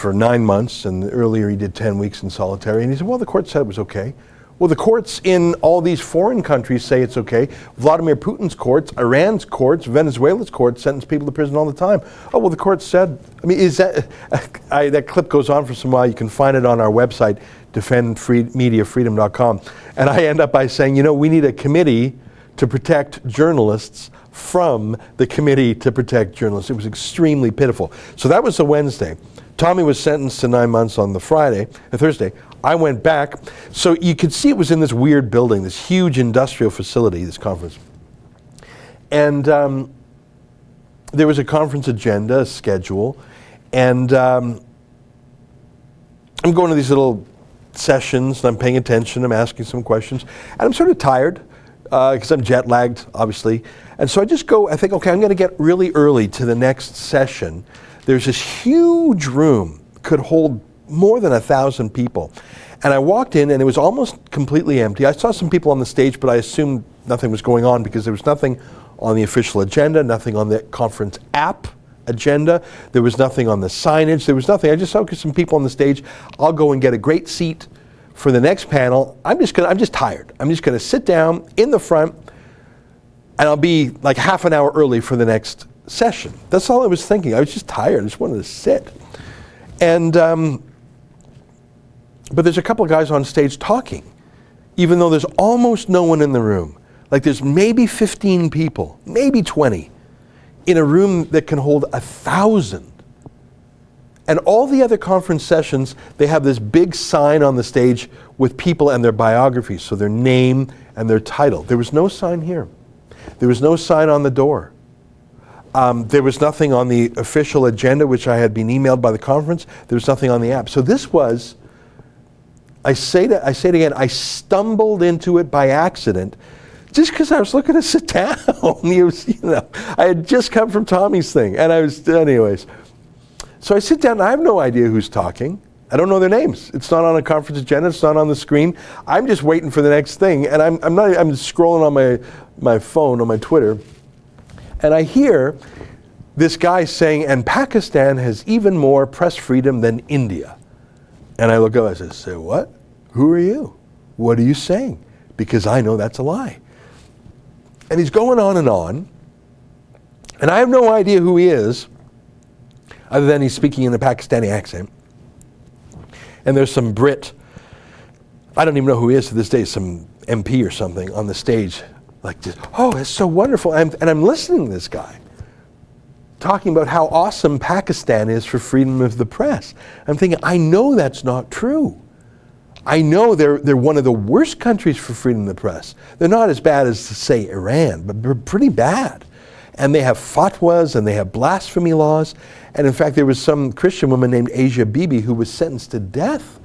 9 months, and earlier he did 10 weeks in solitary, and he said, well, the court said it was okay. Well, the courts in all these foreign countries say it's okay. Vladimir Putin's courts, Iran's courts, Venezuela's courts sentence people to prison all the time. Oh, well, the court said, I mean, is that, that clip goes on for some while. You can find it on our website, defendmediafreedom.com. And I end up by saying, you know, we need a committee to protect journalists from the Committee to Protect Journalists. It was extremely pitiful. So that was a Wednesday. Tommy was sentenced to 9 months on the Thursday. I went back. So you could see it was in this weird building, this huge industrial facility, this conference. And there was a conference agenda, a schedule, and I'm going to these little sessions, and I'm paying attention, I'm asking some questions, and I'm sort of tired, because I'm jet lagged, obviously. And so I just go, I think, okay, I'm going to get really early to the next session. There's this huge room, could hold more than 1,000 people. And I walked in and it was almost completely empty. I saw some people on the stage, but I assumed nothing was going on because there was nothing on the official agenda, nothing on the conference app agenda. There was nothing on the signage. There was nothing. I just saw some people on the stage. I'll go and get a great seat for the next panel. I'm just tired. I'm just going to sit down in the front and I'll be like half an hour early for the next session. That's all I was thinking. I was just tired. I just wanted to sit. And, but there's a couple of guys on stage talking, even though there's almost no one in the room. Like there's maybe 15 people, maybe 20, in a room that can hold 1,000. And all the other conference sessions, they have this big sign on the stage with people and their biographies, so their name and their title. There was no sign here. There was no sign on the door. There was nothing on the official agenda, which I had been emailed by the conference. There was nothing on the app. So this was, I say it again, I stumbled into it by accident just because I was looking to sit down. I had just come from Tommy's thing, and anyways. So I sit down, and I have no idea who's talking. I don't know their names. It's not on a conference agenda. It's not on the screen. I'm just waiting for the next thing, and I'm scrolling on my phone, on my Twitter, and I hear this guy saying, and Pakistan has even more press freedom than India. And I look up and I say, what? Who are you? What are you saying? Because I know that's a lie. And he's going on, and I have no idea who he is, other than he's speaking in a Pakistani accent. And there's some Brit, I don't even know who he is to this day, some MP or something on the stage, like this. Oh, it's so wonderful. And I'm listening to this guy talking about how awesome Pakistan is for freedom of the press. I'm thinking, I know that's not true. I know they're one of the worst countries for freedom of the press. They're not as bad as, say, Iran, but they're pretty bad. And they have fatwas and they have blasphemy laws. And in fact, there was some Christian woman named Asia Bibi who was sentenced to death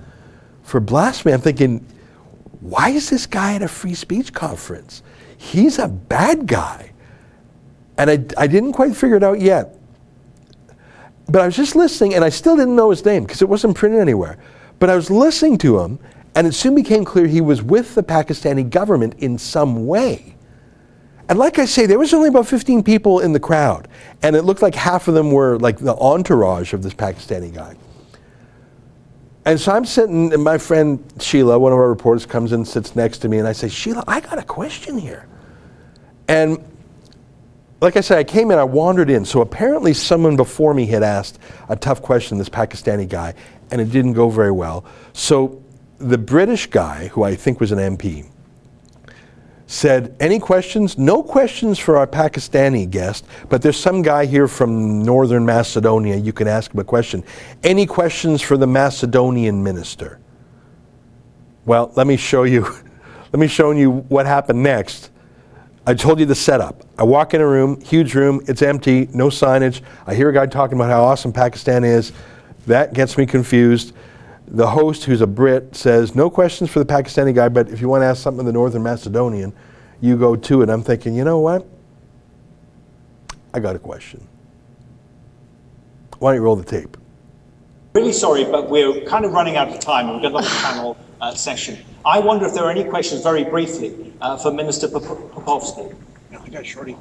for blasphemy. I'm thinking, why is this guy at a free speech conference? He's a bad guy. And I didn't quite figure it out yet. But I was just listening, and I still didn't know his name because it wasn't printed anywhere. But I was listening to him, and it soon became clear he was with the Pakistani government in some way. And like I say, there was only about 15 people in the crowd, and it looked like half of them were like the entourage of this Pakistani guy. And so I'm sitting, and my friend Sheila, one of our reporters, comes in and sits next to me, and I say, Sheila, I got a question here. And like I said, I came in, I wandered in, so apparently someone before me had asked a tough question, this Pakistani guy, and it didn't go very well. So the British guy, who I think was an MP, said, any questions? No questions for our Pakistani guest, but there's some guy here from Northern Macedonia, you can ask him a question. Any questions for the Macedonian minister? Well, let me show you what happened next. I told you the setup. I walk in a room, huge room, it's empty, no signage. I hear a guy talking about how awesome Pakistan is. That gets me confused. The host, who's a Brit, says, no questions for the Pakistani guy, but if you want to ask something in the Northern Macedonian, you go to it. I'm thinking, you know what? I got a question. Why don't you roll the tape? Really sorry, but we're kind of running out of time. We've got another panel session. I wonder if there are any questions, very briefly, for Minister Popovsky. No, I got Shorty.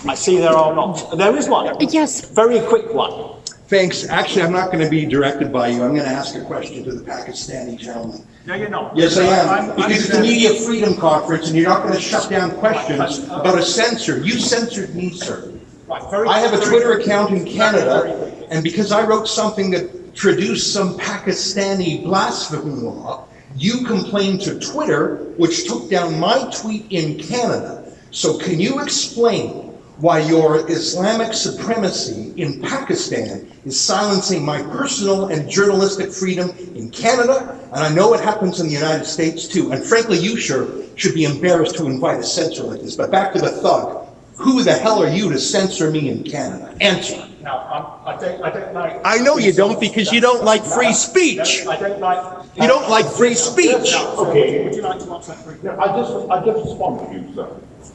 I see there are not. There is one. Yes. Very quick one. Thanks. Actually, I'm not going to be directed by you. I'm going to ask a question to the Pakistani gentleman. No, you're not. Yes, I am. Because it's a media freedom conference, and you're not going to shut down questions about a censor. You censored me, sir. I have a Twitter account in Canada, and because I wrote something that traduced some Pakistani blasphemy law, you complained to Twitter, which took down my tweet in Canada. So can you explain why your Islamic supremacy in Pakistan is silencing my personal and journalistic freedom in Canada? And I know it happens in the United States too. And frankly, you sure should be embarrassed to invite a censor like this. But back to the thug. Who the hell are you to censor me in Canada? Answer. Now, I don't like... I know you don't, because you don't like free speech. I don't like... You don't like free speech. Okay, would you like to answer that for me? I'll just respond to you, sir.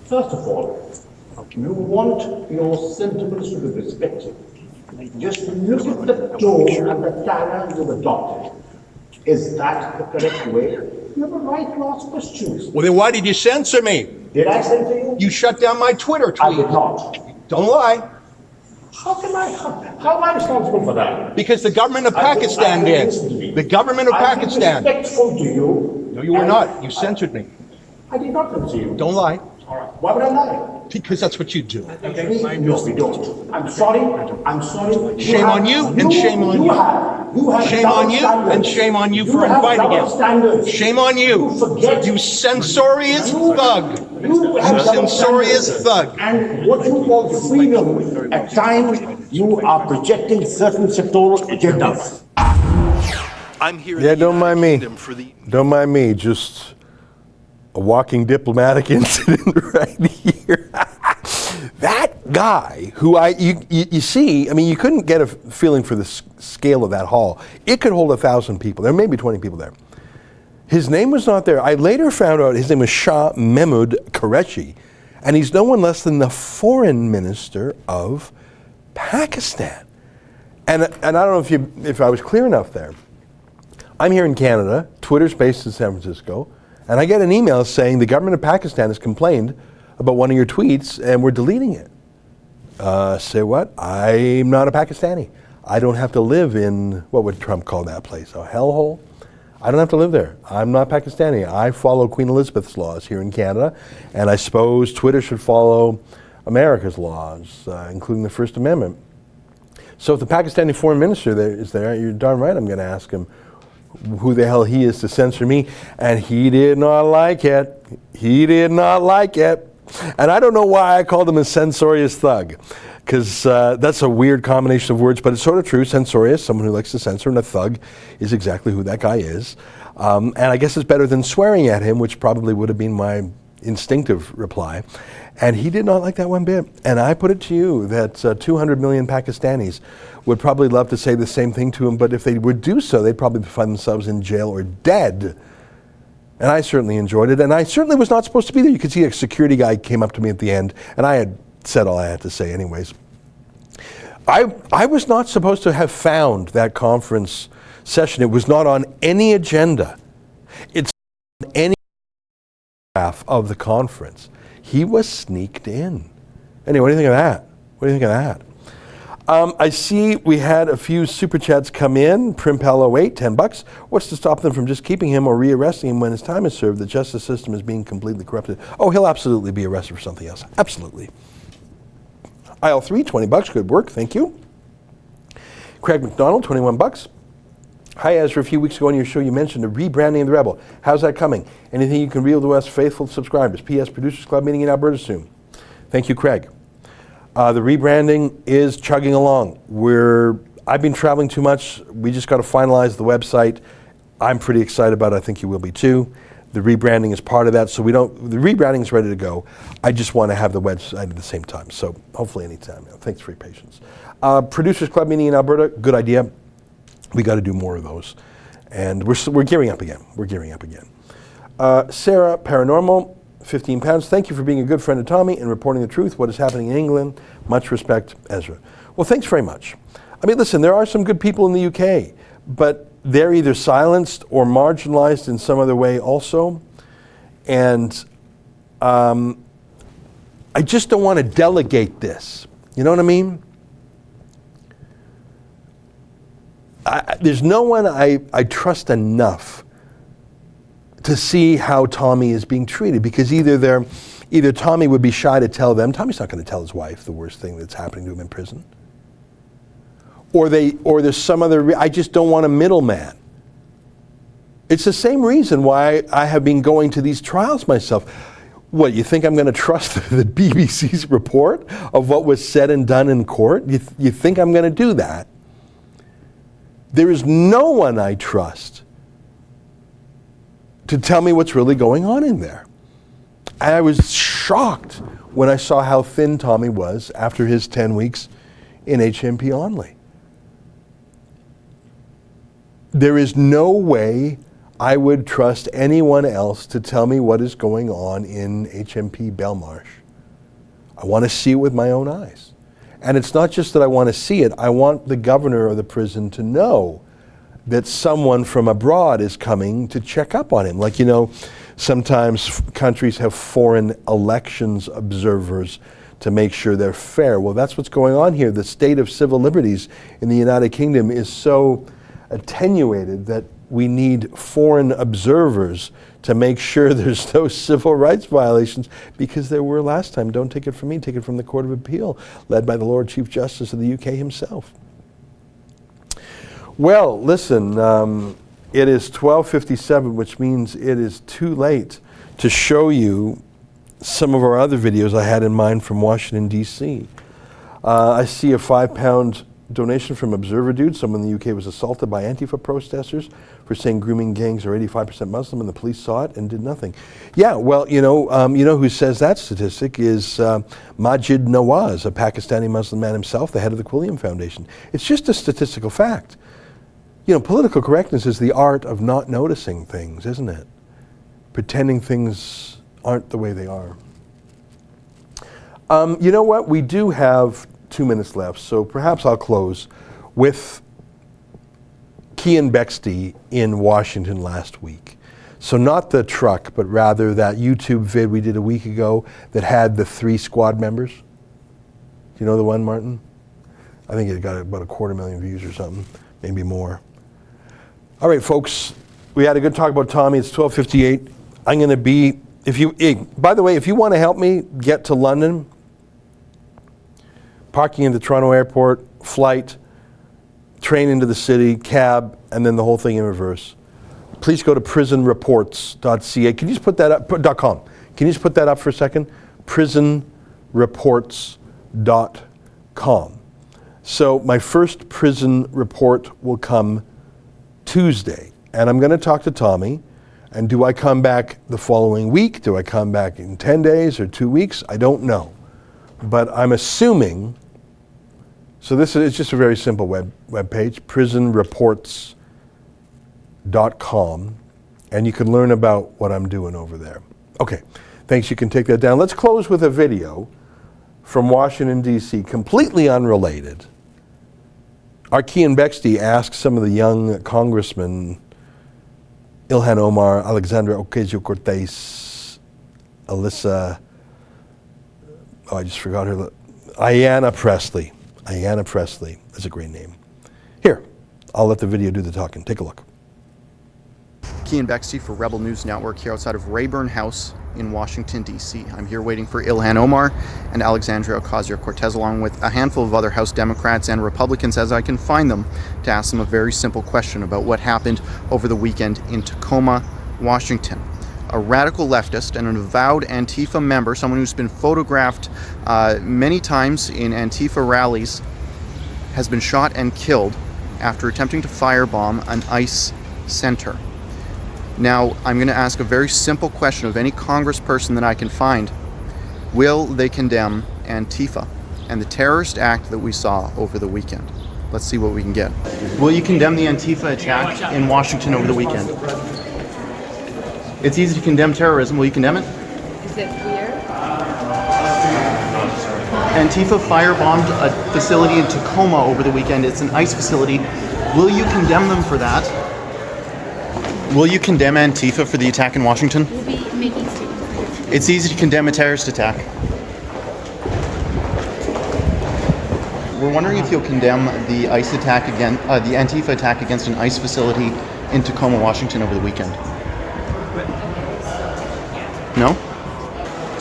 First of all, you want your sentiments to be respected. Just look at the tone and the talent you've adopted. Is that the correct way? You have a right to ask questions. Well, then why did you censor me? Did I censor you? You shut down my Twitter tweet. I did not. Don't lie. How am I responsible for that? Because the government of Pakistan did. The government of Pakistan. I'm respectful to you. No, you were not. You censored me. I did not censor you. Don't lie. All right. Why would I lie? Because that's what you do. Okay. No, we don't. I'm sorry. I'm sorry. Shame on you and shame on you. You have Shame on you and shame on you for inviting him. Shame on you. You censorious thug. You censorious thug. And what you call freedom, at times you are projecting certain sectoral agendas. I'm here. Yeah, don't mind me. Don't mind me. Just a walking diplomatic incident right here. That guy, who you see, I mean, you couldn't get a feeling for the scale of that hall. It could hold 1,000 people. There may be 20 people there. His name was not there. I later found out his name was Shah Mahmood Qureshi, and he's no one less than the foreign minister of Pakistan. And I don't know if I was clear enough there. I'm here in Canada. Twitter's based in San Francisco. And I get an email saying the government of Pakistan has complained about one of your tweets and we're deleting it. Say what? I'm not a Pakistani. I don't have to live in, what would Trump call that place, a hellhole? I don't have to live there. I'm not Pakistani. I follow Queen Elizabeth's laws here in Canada, and I suppose Twitter should follow America's laws, including the First Amendment. So if the Pakistani foreign minister is there, you're darn right I'm going to ask him who the hell he is to censor me, and he did not like it. He did not like it. And I don't know why I called him a censorious thug, because that's a weird combination of words, but it's sort of true. Censorious, someone who likes to censor, and a thug is exactly who that guy is. And I guess it's better than swearing at him, which probably would have been my instinctive reply. And he did not like that one bit. And I put it to you that 200 million Pakistanis would probably love to say the same thing to him, but if they would do so, they'd probably find themselves in jail or dead. And I certainly enjoyed it, and I certainly was not supposed to be there. You could see a security guy came up to me at the end, and I had said all I had to say anyways. I was not supposed to have found that conference session. It was not on any agenda. It's on any half of the conference. He was sneaked in. Anyway, what do you think of that? What do you think of that? I see we had a few super chats come in. Primpel08, $10. What's to stop them from just keeping him or rearresting him when his time is served? The justice system is being completely corrupted. Oh, he'll absolutely be arrested for something else. Absolutely. Aisle 3, $20. Good work. Thank you. Craig McDonald, $21. Hi, Ezra. A few weeks ago on your show, you mentioned the rebranding of the Rebel. How's that coming? Anything you can reveal to us, faithful subscribers? P.S. Producers Club meeting in Alberta soon. Thank you, Craig. The rebranding is chugging along. I've been traveling too much. We just got to finalize the website. I'm pretty excited about it. I think you will be too. The rebranding is part of that. So the rebranding is ready to go. I just want to have the website at the same time. So hopefully anytime. Thanks for your patience. Producers Club meeting in Alberta, good idea. We got to do more of those. And we're gearing up again. We're gearing up again. Sarah Paranormal, £15. Thank you for being a good friend of Tommy and reporting the truth, what is happening in England. Much respect, Ezra. Well, thanks very much. I mean, listen, there are some good people in the UK, but they're either silenced or marginalized in some other way also. And I just don't want to delegate this. You know what I mean? there's no one I trust enough to see how Tommy is being treated, because either Tommy would be shy to tell them. Tommy's not going to tell his wife the worst thing that's happening to him in prison. Or there's some other. I just don't want a middleman. It's the same reason why I have been going to these trials myself. What, you think I'm going to trust the BBC's report of what was said and done in court? You think I'm going to do that? There is no one I trust to tell me what's really going on in there. And I was shocked when I saw how thin Tommy was after his 10 weeks in HMP Onley. There is no way I would trust anyone else to tell me what is going on in HMP Belmarsh. I want to see it with my own eyes. And it's not just that I want to see it, I want the governor of the prison to know that someone from abroad is coming to check up on him. Like, you know, sometimes countries have foreign elections observers to make sure they're fair. Well, that's what's going on here. The state of civil liberties in the United Kingdom is so attenuated that we need foreign observers to make sure there's no civil rights violations, because there were last time. Don't take it from me, take it from the Court of Appeal, led by the Lord Chief Justice of the UK himself. Well, listen, it is 12:57, which means it is too late to show you some of our other videos I had in mind from Washington, D.C. I see a £5 donation from Observer Dude. Someone in the UK was assaulted by Antifa protesters for saying grooming gangs are 85% Muslim, and the police saw it and did nothing. Yeah, well, you know who says that statistic is Majid Nawaz, a Pakistani Muslim man himself, the head of the Quilliam Foundation. It's just a statistical fact. You know, political correctness is the art of not noticing things, isn't it? Pretending things aren't the way they are. You know what? We do have 2 minutes left, so perhaps I'll close with Cian Bexley in Washington last week. So not the truck, but rather that YouTube vid we did a week ago that had the 3 squad members. Do you know the one, Martin? I think it got about 250,000 views or something, maybe more. All right, folks, we had a good talk about Tommy. It's 12:58. I'm going to be, by the way, if you want to help me get to London, parking in the Toronto airport, flight, train into the city, cab, and then the whole thing in reverse, please go to prisonreports.ca. Can you just put that up, .com. Can you just put that up for a second? prisonreports.com. So my first prison report will come Tuesday, and I'm going to talk to Tommy. And do I come back the following week? Do I come back in 10 days or 2 weeks? I don't know. But I'm assuming, so this is just a very simple web page, prisonreports.com, and you can learn about what I'm doing over there. Okay, thanks, you can take that down. Let's close with a video from Washington, D.C., completely unrelated. Our Cian Bexley asked some of the young congressmen, Ilhan Omar, Alexandria Ocasio-Cortez, Alyssa, I just forgot her, Ayanna Pressley. Ayanna Pressley is a great name. Here, I'll let the video do the talking. Take a look. Cian Bexley for Rebel News Network here outside of Rayburn House in Washington, D.C. I'm here waiting for Ilhan Omar and Alexandria Ocasio-Cortez, along with a handful of other House Democrats and Republicans, as I can find them, to ask them a very simple question about what happened over the weekend in Tacoma, Washington. A radical leftist and an avowed Antifa member, someone who's been photographed many times in Antifa rallies, has been shot and killed after attempting to firebomb an ICE center. Now, I'm going to ask a very simple question of any congressperson that I can find. Will they condemn Antifa and the terrorist act that we saw over the weekend? Let's see what we can get. Will you condemn the Antifa attack in Washington over the weekend? It's easy to condemn terrorism. Will you condemn it? Is it weird? Antifa firebombed a facility in Tacoma over the weekend. It's an ICE facility. Will you condemn them for that? Will you condemn Antifa for the attack in Washington? We'll be making statements. It's easy to condemn a terrorist attack. We're wondering if you'll condemn the ICE attack again, the Antifa attack against an ICE facility in Tacoma, Washington over the weekend. No?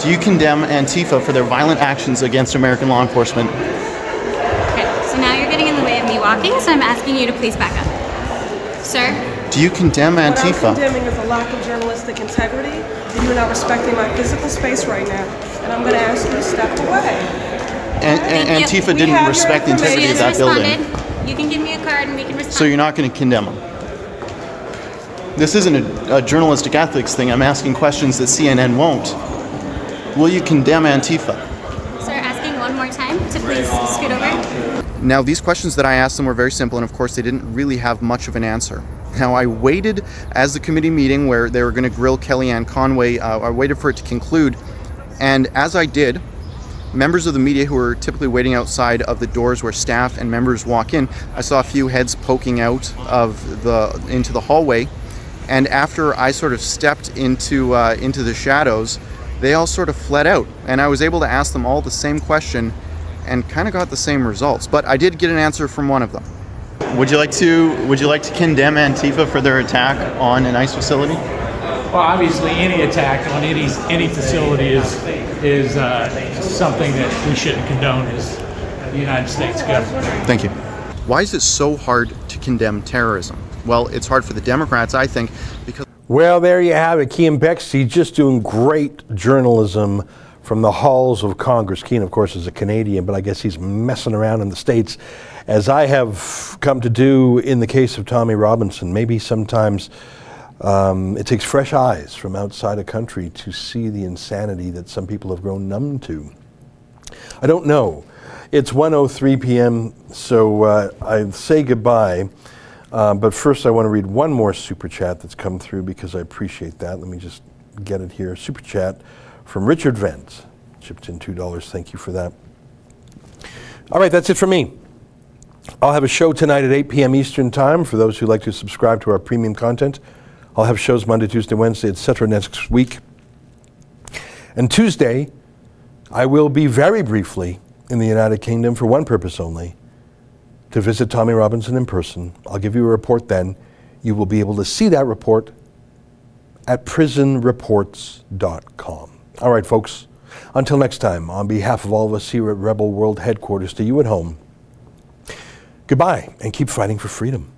Do you condemn Antifa for their violent actions against American law enforcement? Okay, so now you're getting in the way of me walking, so I'm asking you to please back up. Sir? Do you condemn Antifa? What I'm condemning is a lack of journalistic integrity, and you're not respecting my physical space right now. And I'm going to ask you to step away. And Antifa didn't respect the integrity of that building. You can give me a card and we can respond. So you're not going to condemn them? This isn't a journalistic ethics thing. I'm asking questions that CNN won't. Will you condemn Antifa? Sir, asking one more time to please scoot over. Now, these questions that I asked them were very simple, and of course they didn't really have much of an answer. Now, I waited as the committee meeting where they were going to grill Kellyanne Conway, I waited for it to conclude, and as I did, members of the media who were typically waiting outside of the doors where staff and members walk in, I saw a few heads poking out into the hallway, and after I sort of stepped into the shadows, they all sort of fled out, and I was able to ask them all the same question and kind of got the same results, but I did get an answer from one of them. Would you like to condemn Antifa for their attack on an ICE facility? Well, obviously, any attack on any facility is something that we shouldn't condone as the United States government. Thank you. Why is it so hard to condemn terrorism? Well, it's hard for the Democrats, I think, because... Well, there you have it. Kean Bexley just doing great journalism from the halls of Congress. Kean, of course, is a Canadian, but I guess he's messing around in the States, as I have come to do in the case of Tommy Robinson. Maybe sometimes it takes fresh eyes from outside a country to see the insanity that some people have grown numb to. I don't know. It's 1:03 p.m., so I say goodbye. But first, I want to read one more super chat that's come through because I appreciate that. Let me just get it here. Super chat from Richard Vent. Chipped in $2. Thank you for that. All right, that's it for me. I'll have a show tonight at 8 p.m. Eastern Time for those who like to subscribe to our premium content. I'll have shows Monday, Tuesday, Wednesday, etc. next week. And Tuesday, I will be very briefly in the United Kingdom for one purpose only, to visit Tommy Robinson in person. I'll give you a report then. You will be able to see that report at prisonreports.com. All right, folks. Until next time, on behalf of all of us here at Rebel World Headquarters, to you at home, goodbye and keep fighting for freedom.